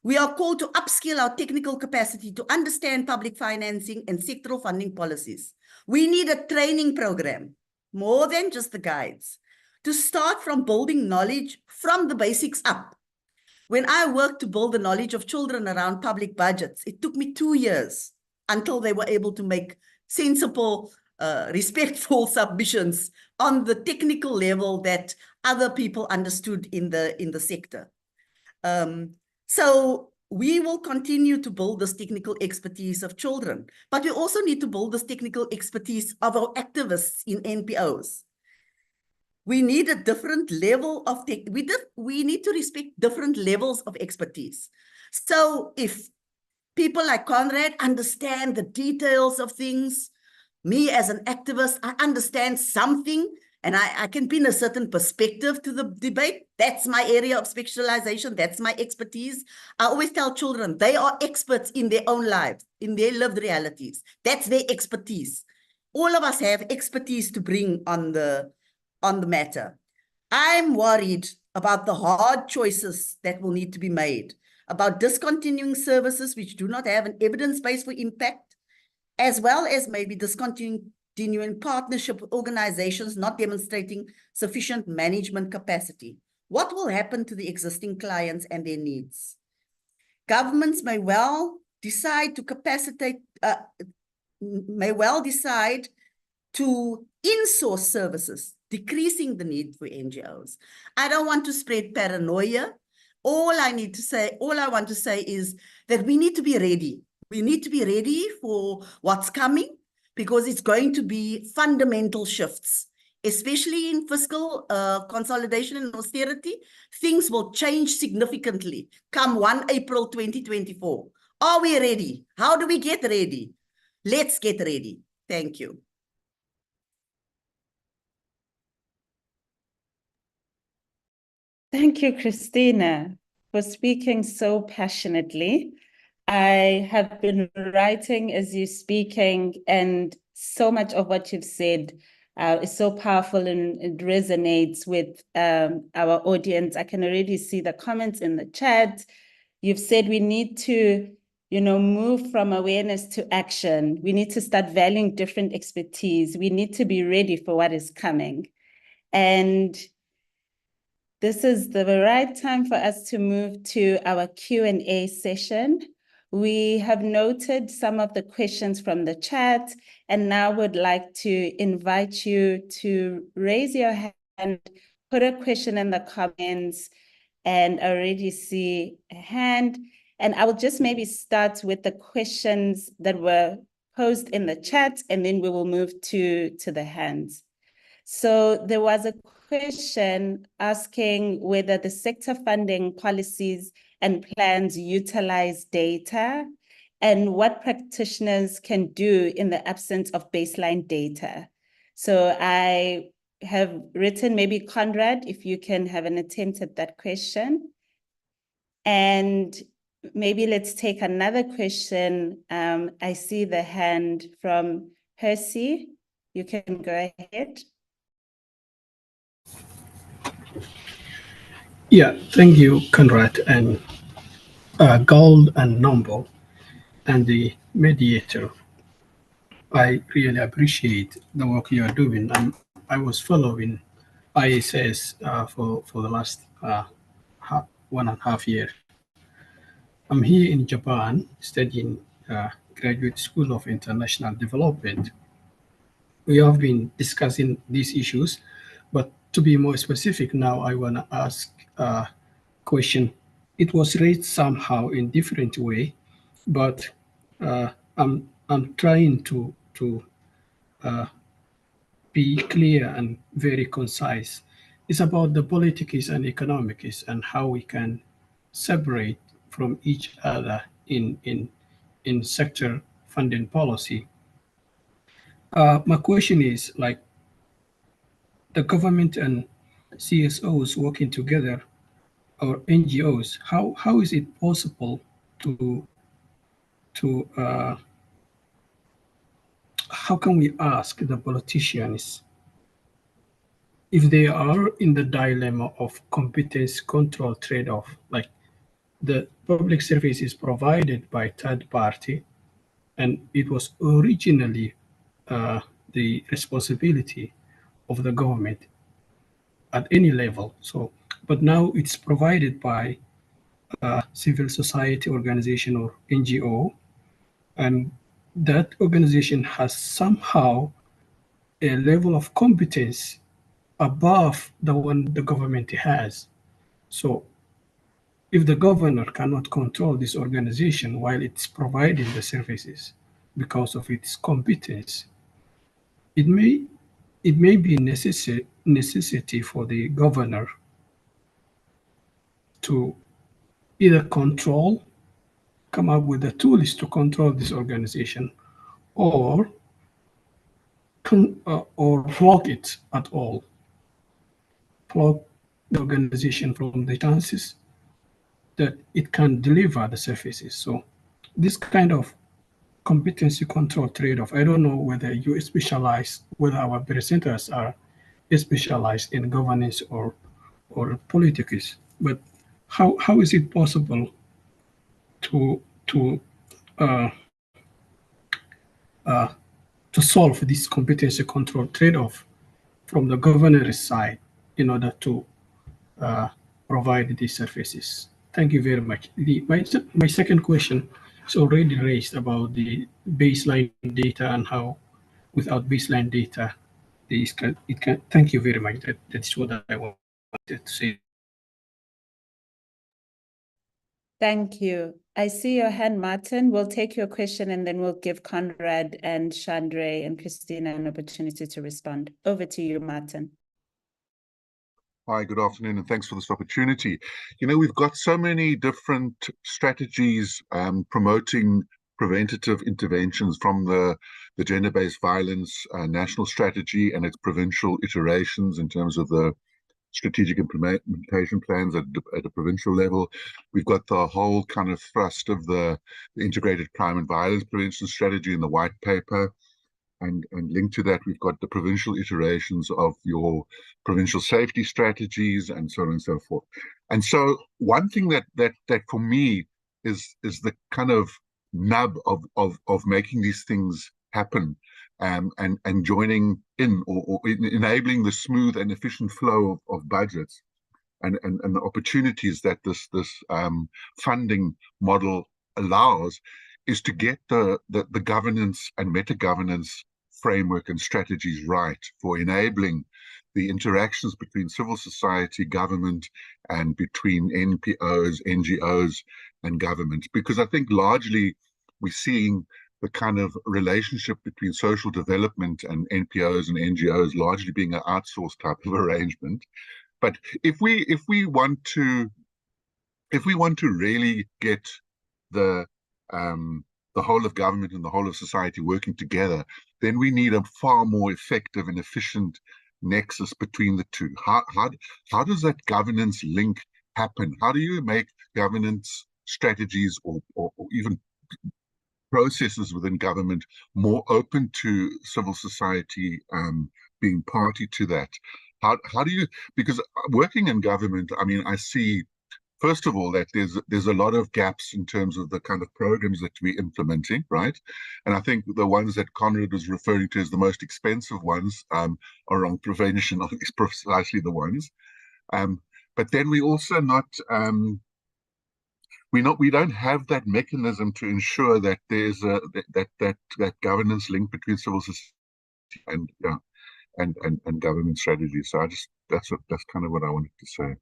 We are called to upskill our technical capacity to understand public financing and sectoral funding policies. We need a training program, more than just the guides, to start from building knowledge from the basics up. When I worked to build the knowledge of children around public budgets, it took me 2 years until they were able to make sensible, respectful submissions on the technical level that other people understood in the sector. So we will continue to build this technical expertise of children, but we also need to build this technical expertise of our activists in NPOs. We need a different level of we need to respect different levels of expertise. So if people like Conrad understand the details of things, me as an activist, I understand something, and I can bring a certain perspective to the debate. That's my area of specialization. That's my expertise. I always tell children, they are experts in their own lives, in their lived realities. That's their expertise. All of us have expertise to bring on the matter. I'm worried about the hard choices that will need to be made, about discontinuing services which do not have an evidence base for impact, as well as maybe discontinuing partnership with organizations not demonstrating sufficient management capacity. What will happen to the existing clients and their needs? Governments may well decide to in-source services, decreasing the need for NGOs. I don't want to spread paranoia. All I want to say is that we need to be ready. We need to be ready for what's coming, because it's going to be fundamental shifts, especially in fiscal consolidation and austerity. Things will change significantly come 1 April 2024. Are we ready? How do we get ready? Let's get ready. Thank you. Thank you, Christina, for speaking so passionately. I have been writing as you're speaking, and so much of what you've said is so powerful and it resonates with our audience. I can already see the comments in the chat. You've said we need to, move from awareness to action. We need to start valuing different expertise. We need to be ready for what is coming. And this is the right time for us to move to our Q&A session. We have noted some of the questions from the chat, and now would like to invite you to raise your hand, put a question in the comments, and I already see a hand. And I will just maybe start with the questions that were posed in the chat, and then we will move to the hands. So there was a question asking whether the sector funding policies and plans utilize data and what practitioners can do in the absence of baseline data. So I have written, maybe Conrad, if you can have an attempt at that question. And maybe let's take another question. I see the hand from Percy. You can go ahead. Yeah, thank you, Conrad, and Gold and Nomdo, and the mediator. I really appreciate the work you are doing. I was following ISS for the last 1.5 years. I'm here in Japan studying Graduate School of International Development. We have been discussing these issues, but to be more specific now, I want to ask a question. It was raised somehow in different way, but I'm trying to be clear and very concise. It's about the politics and economics and how we can separate from each other in sector funding policy. My question is, like, the government and CSOs working together, or NGOs, how is it possible to how can we ask the politicians if they are in the dilemma of competence control trade-off, like the public service is provided by third party, and it was originally the responsibility of the government at any level. So, but now it's provided by a civil society organization or NGO, and that organization has somehow a level of competence above the one the government has. So if the governor cannot control this organization while it's providing the services because of its competence, it may be necessity for the governor to either come up with the tools to control this organization, or block it at all, block the organization from the chances that it can deliver the services. So this kind of competency control trade-off, I don't know whether you specialize, whether our presenters are specialized in governance or politics, but how is it possible to uh, uh, to solve this competency control trade-off from the governor's side in order to provide these services? Thank you very much. My second question is already raised about the baseline data and how without baseline data, thank you very much. That's what I wanted to say. Thank you. I see your hand, Martin. We'll take your question and then we'll give Conrad and Chandre and Christina an opportunity to respond. Over to you, Martin. Hi, good afternoon, and thanks for this opportunity. You know, we've got so many different strategies promoting preventative interventions, from the gender-based violence national strategy and its provincial iterations in terms of the strategic implementation plans at a provincial level. We've got the whole kind of thrust of the integrated crime and violence prevention strategy in the white paper. And linked to that, we've got the provincial iterations of your provincial safety strategies and so on and so forth. And so one thing that for me is the kind of nub of making these things happen, and joining in or enabling the smooth and efficient flow of budgets and the opportunities that this funding model allows, is to get the governance and meta-governance framework and strategies right for enabling the interactions between civil society, government, and between NPOs, NGOs, and government. Because I think largely we're seeing the kind of relationship between social development and NPOs and NGOs largely being an outsourced type of arrangement. But if we want to really get the whole of government and the whole of society working together, then we need a far more effective and efficient nexus between the two. How does that governance link happen? How do you make governance strategies or even processes within government more open to civil society being party to that? How do you, because working in government, I mean, I see, first of all, that there's a lot of gaps in terms of the kind of programs that we're implementing, right? And I think the ones that Conrad was referring to as the most expensive ones around prevention are precisely the ones. But then we also we don't have that mechanism to ensure that there's that governance link between civil society and government strategy. So that's kind of what I wanted to say.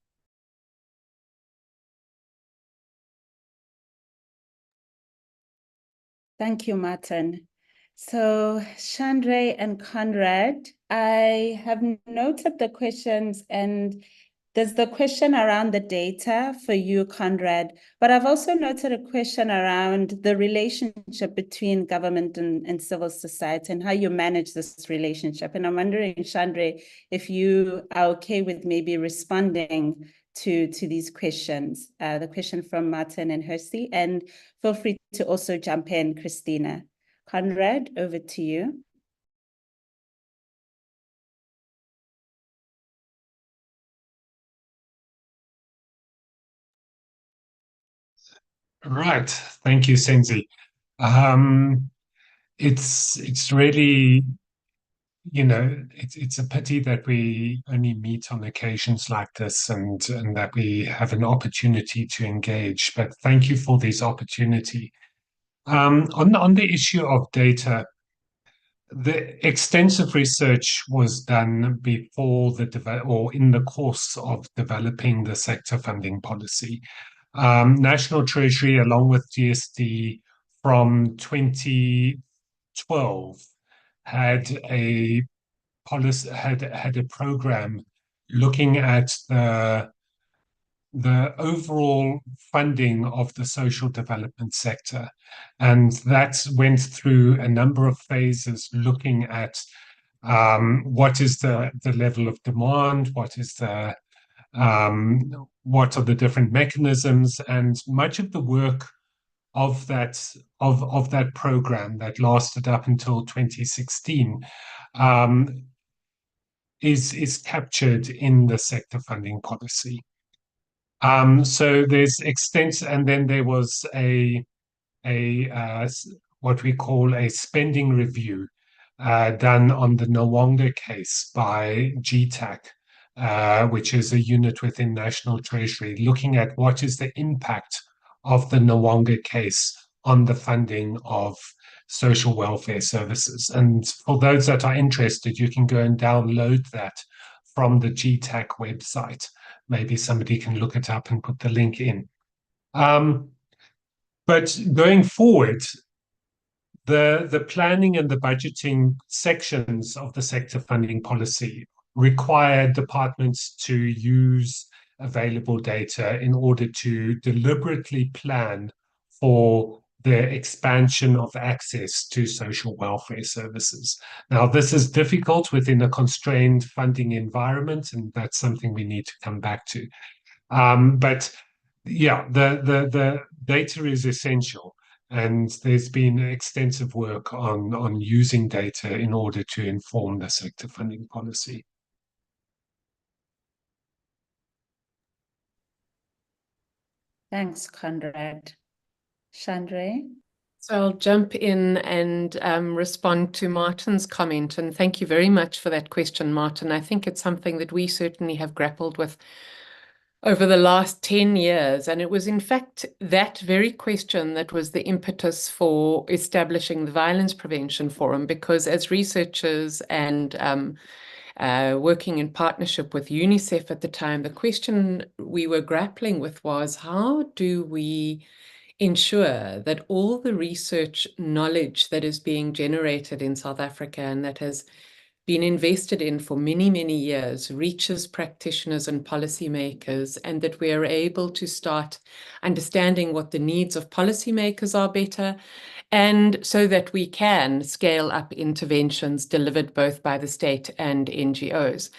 Thank you, Martin. So, Chandre and Conrad, I have noted the questions, and there's the question around the data for you, Conrad, but I've also noted a question around the relationship between government and civil society and how you manage this relationship. And I'm wondering, Chandre, if you are okay with maybe responding to these questions, the question from Martin and Hersey, and feel free to also jump in, Christina. Conrad, over to you. Right. Thank you, Senzi. It's really, you know, it's a pity that we only meet on occasions like this and that we have an opportunity to engage. But thank you for this opportunity. On the issue of data, the extensive research was done before or in the course of developing the sector funding policy. National Treasury, along with GSD, from 2012, had a policy, had a program looking at the overall funding of the social development sector. And that went through a number of phases looking at what is the level of demand, what are the different mechanisms, and much of the work of that program that lasted up until 2016 is captured in the sector funding policy. So there's extensive, and then there was a what we call a spending review done on the Nawonga case by GTAC, which is a unit within National Treasury, looking at what is the impact of the Nawonga case on the funding of social welfare services. And for those that are interested, you can go and download that from the GTAC website. Maybe somebody can look it up and put the link in. But going forward, the planning and the budgeting sections of the sector funding policy require departments to use available data in order to deliberately plan for the expansion of access to social welfare services. Now, this is difficult within a constrained funding environment, and that's something we need to come back to. But yeah, the data is essential, and there's been extensive work on using data in order to inform the sector funding policy. Thanks, Conrad. Chandra? So I'll jump in and respond to Martin's comment. And thank you very much for that question, Martin. I think it's something that we certainly have grappled with over the last 10 years. And it was, in fact, that very question that was the impetus for establishing the Violence Prevention Forum, because as researchers and working in partnership with UNICEF at the time, the question we were grappling with was, how do we ensure that all the research knowledge that is being generated in South Africa and that has been invested in for many, many years reaches practitioners and policymakers, and that we are able to start understanding what the needs of policymakers are better, and so that we can scale up interventions delivered both by the state and NGOs.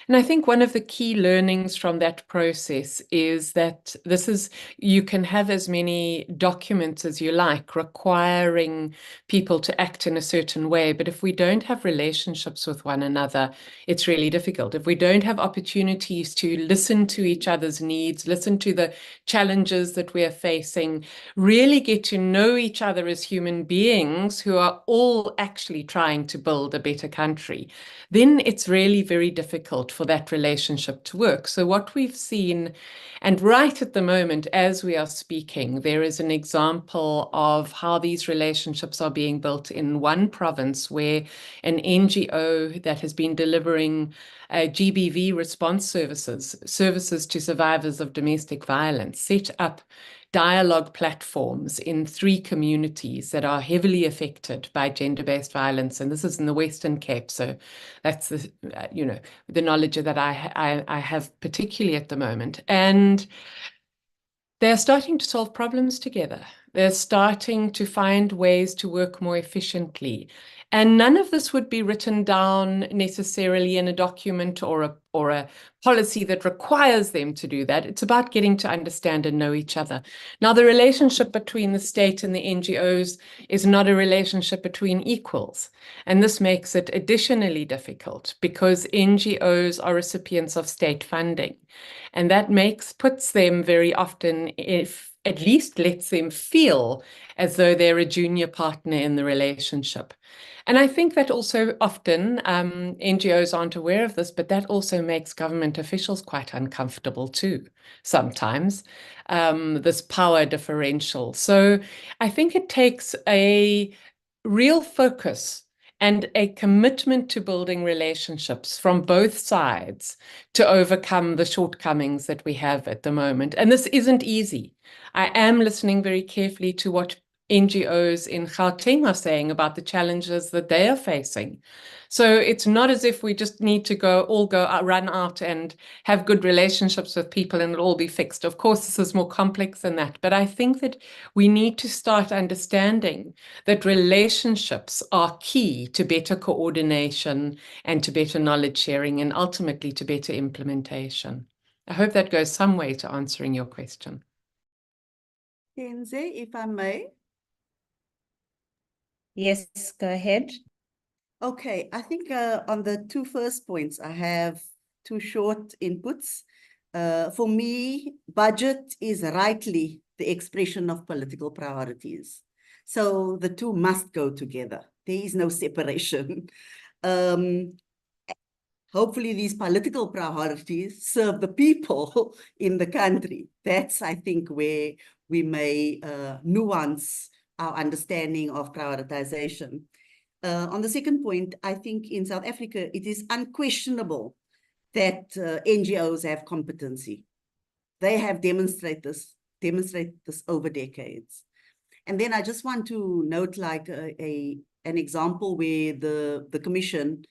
And I think one of the key learnings from that process is that you can have as many documents as you like requiring people to act in a certain way, but if we don't have relationships with one another, it's really difficult. If we don't have opportunities to listen to each other's needs, listen to the challenges that we are facing, really get to know each other as human beings who are all actually trying to build a better country, then it's really very difficult for that relationship to work. So what we've seen, and right at the moment as we are speaking, there is an example of how these relationships are being built in one province where an NGO that has been delivering GBV response services to survivors of domestic violence, set up dialogue platforms in 3 communities that are heavily affected by gender-based violence, and this is in the Western Cape. So that's the the knowledge that I have particularly at the moment, and they're starting to solve problems together. They're starting to find ways to work more efficiently. And none of this would be written down necessarily in a document or a policy that requires them to do that. It's about getting to understand and know each other. Now, the relationship between the state and the NGOs is not a relationship between equals. And this makes it additionally difficult because NGOs are recipients of state funding. And that puts them very often, at least lets them feel as though they're a junior partner in the relationship. And I think that also often NGOs aren't aware of this, but that also makes government officials quite uncomfortable too, sometimes, this power differential. So I think it takes a real focus and a commitment to building relationships from both sides to overcome the shortcomings that we have at the moment. And this isn't easy. I am listening very carefully to what NGOs in Gauteng are saying about the challenges that they are facing. So it's not as if we just need to run out and have good relationships with people and it'll all be fixed. Of course, this is more complex than that. But I think that we need to start understanding that relationships are key to better coordination and to better knowledge sharing and ultimately to better implementation. I hope that goes some way to answering your question. Kenze, if I may. Yes, go ahead. Okay, I think on the two first points, I have two short inputs. For me, budget is rightly the expression of political priorities. So the two must go together. There is no separation. Hopefully these political priorities serve the people in the country. That's, I think, where we may nuance our understanding of prioritization. On the second point, I think in South Africa, it is unquestionable that NGOs have competency. They have demonstrated this over decades. And then I just want to note like an example where the Commission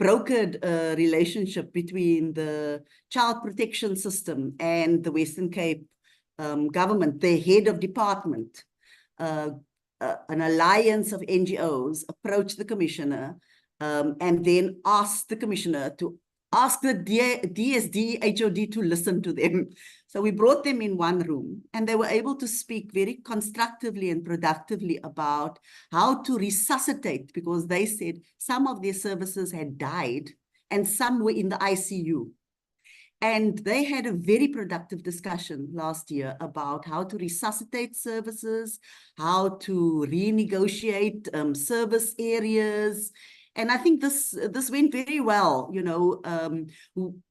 brokered a relationship between the child protection system and the Western Cape government, the head of department. An alliance of NGOs approached the commissioner and then asked the commissioner to ask the DSD HOD to listen to them. So we brought them in one room and they were able to speak very constructively and productively about how to resuscitate, because they said some of their services had died and some were in the ICU. And they had a very productive discussion last year about how to resuscitate services, how to renegotiate service areas. And I think this went very well. You know,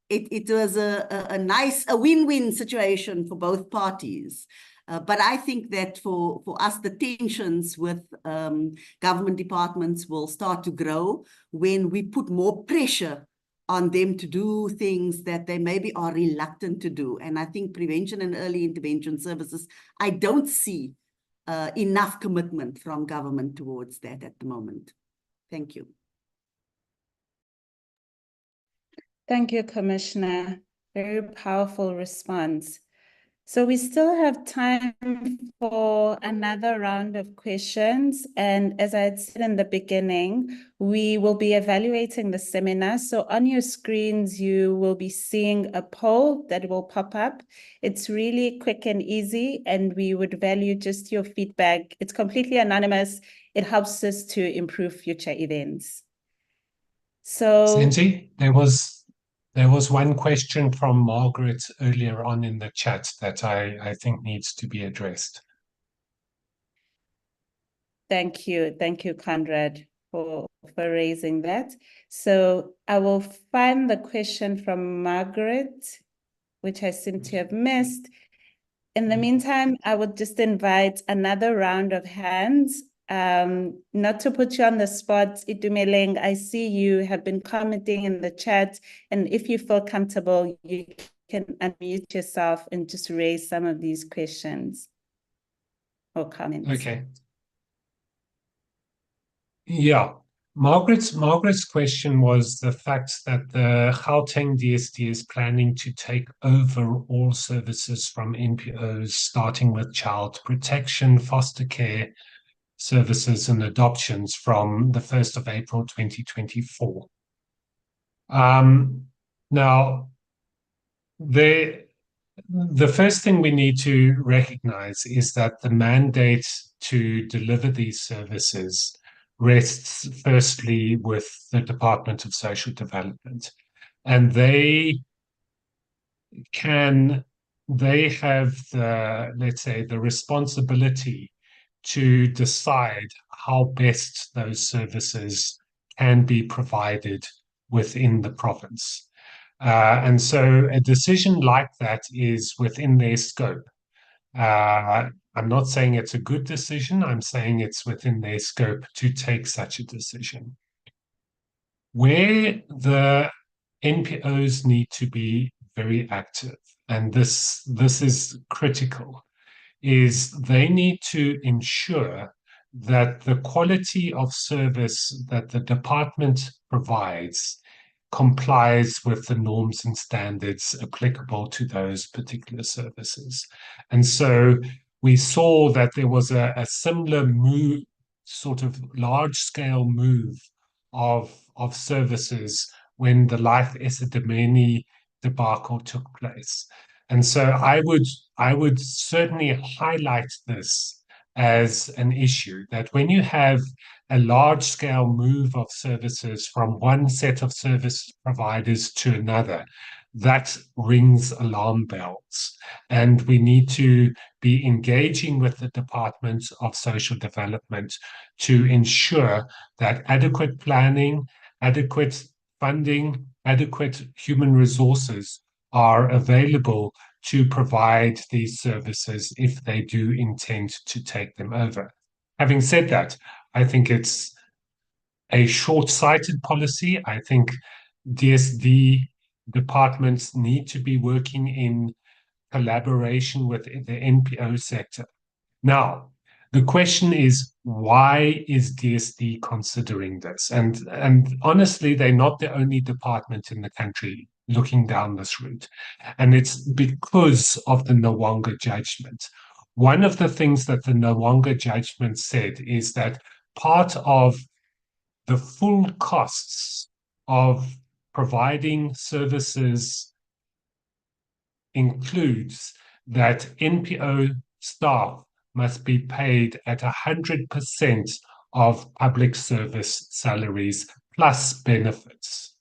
it was a nice, a win-win situation for both parties. But I think that for us, the tensions with government departments will start to grow when we put more pressure on them to do things that they maybe are reluctant to do. And I think prevention and early intervention services, I don't see enough commitment from government towards that at the moment. Thank you. Thank you, Commissioner. Very powerful response. So we still have time for another round of questions. And as I had said in the beginning, we will be evaluating the seminar. So on your screens, you will be seeing a poll that will pop up. It's really quick and easy, and we would value just your feedback. It's completely anonymous. It helps us to improve future events. So, Senzi, there was one question from Margaret earlier on in the chat that I think needs to be addressed. Thank you, Conrad, for raising that. So I will find the question from Margaret, which I seem to have missed. In the meantime, I would just invite another round of hands. Not to put you on the spot, Itumeleng, I see you have been commenting in the chat, and if you feel comfortable, you can unmute yourself and just raise some of these questions or comments. Okay. Yeah, Margaret's question was the fact that the Gauteng DSD is planning to take over all services from NPOs, starting with child protection, foster care services and adoptions from the 1st of April 2024. Now, the first thing we need to recognize is that the mandate to deliver these services rests firstly with the Department of Social Development. And they have the, let's say, the responsibility to decide how best those services can be provided within the province. And so a decision like that is within their scope. I'm not saying it's a good decision. I'm saying it's within their scope to take such a decision. where the NPOs need to be very active, and this is critical, is they need to ensure that the quality of service that the department provides complies with the norms and standards applicable to those particular services. And so we saw that there was a similar move, sort of large-scale move of services when the Life Esidimeni debacle took place. And so I would certainly highlight this as an issue, that when you have a large-scale move of services from one set of service providers to another, that rings alarm bells. And we need to be engaging with the Department of Social Development to ensure that adequate planning, adequate funding, adequate human resources are available to provide these services if they do intend to take them over. Having said that, I think it's a short-sighted policy. I think DSD departments need to be working in collaboration with the NPO sector. Now, the question is, why is DSD considering this? And honestly, they're not the only department in the country looking down this route. And it's because of the Nwanga judgment. One of the things that the Nwanga judgment said is that part of the full costs of providing services includes that NPO staff must be paid at 100% of public service salaries plus benefits.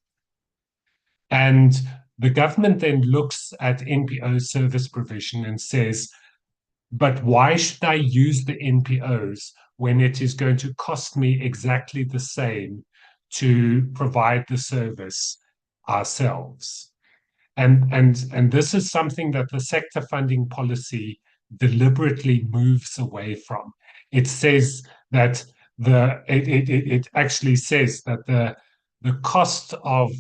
And the government then looks at NPO service provision and says, but why should I use the NPOs when it is going to cost me exactly the same to provide the service ourselves? And this is something that the sector funding policy deliberately moves away from. It says that it actually says that the cost of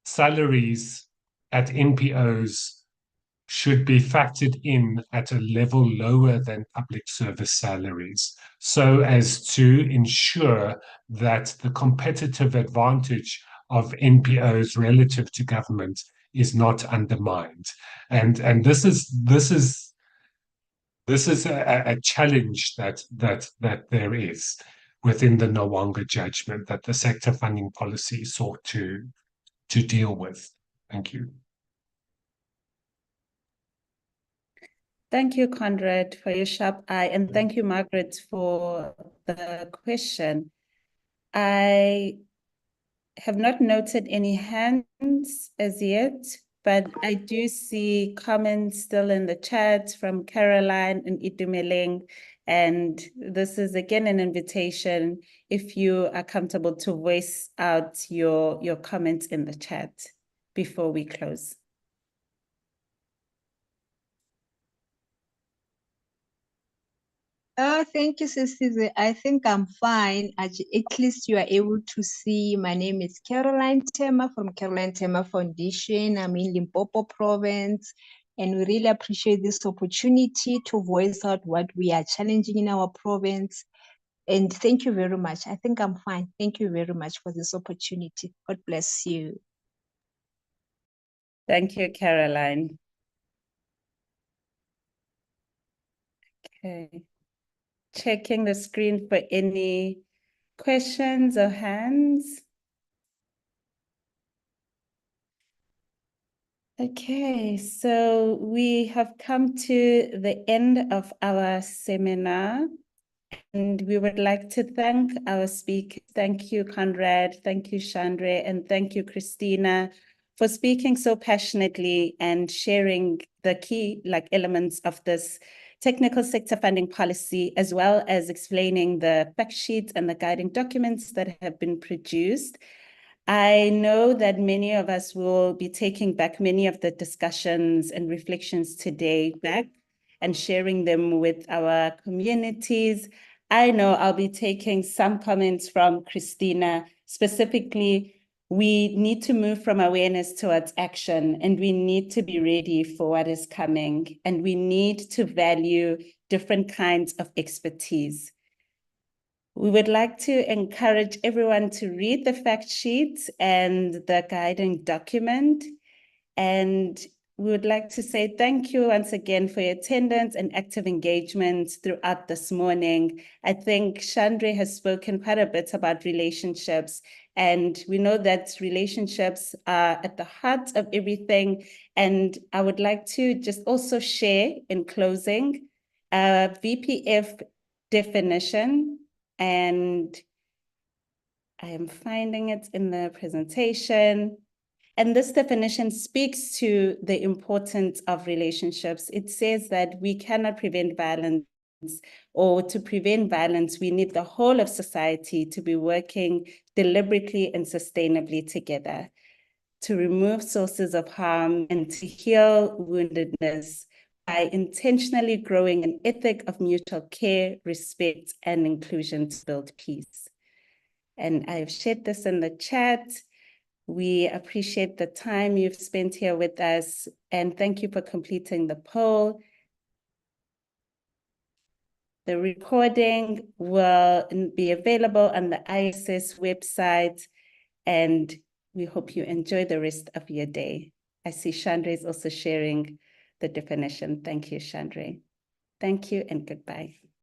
salaries at NPOs should be factored in at a level lower than public service salaries, so as to ensure that the competitive advantage of NPOs relative to government is not undermined. And this is a challenge that there is within the Nwanga judgment that the sector funding policy sought to deal with. Thank you. Thank you, Conrad, for your sharp eye, and thank you, Margaret, for the question. I have not noted any hands as yet, but I do see comments still in the chat from Caroline and Itumeleng, and this is again an invitation if you are comfortable to voice out your comments in the chat before we close. Thank you, Cecilia. I think I'm fine. At least you are able to see. My name is Caroline Tema from Caroline Tema Foundation. I'm in Limpopo Province, and we really appreciate this opportunity to voice out what we are challenging in our province. And thank you very much. I think I'm fine. Thank you very much for this opportunity. God bless you. Thank you, Caroline. Okay. Checking the screen for any questions or hands. Okay, so we have come to the end of our seminar, and we would like to thank our speakers. Thank you, Conrad. Thank you, Chandre, and thank you, Christina, for speaking so passionately and sharing the key elements of this technical sector funding policy, as well as explaining the fact sheets and the guiding documents that have been produced. I know that many of us will be taking back many of the discussions and reflections today back and sharing them with our communities. I know I'll be taking some comments from Christina. Specifically, we need to move from awareness towards action, and we need to be ready for what is coming, and we need to value different kinds of expertise. We would like to encourage everyone to read the fact sheet and the guiding document. And we would like to say thank you once again for your attendance and active engagement throughout this morning. I think Chandre has spoken quite a bit about relationships, and we know that relationships are at the heart of everything. And I would like to just also share in closing a VPF definition, and I am finding it in the presentation. And this definition speaks to the importance of relationships. It says that we cannot prevent violence, or to prevent violence, we need the whole of society to be working deliberately and sustainably together to remove sources of harm and to heal woundedness by intentionally growing an ethic of mutual care, respect, and inclusion to build peace. And I've shared this in the chat. We appreciate the time you've spent here with us, and thank you for completing the poll. The recording will be available on the ISS website, and we hope you enjoy the rest of your day. I see Chandre is also sharing the definition. Thank you, Chandre. Thank you and goodbye.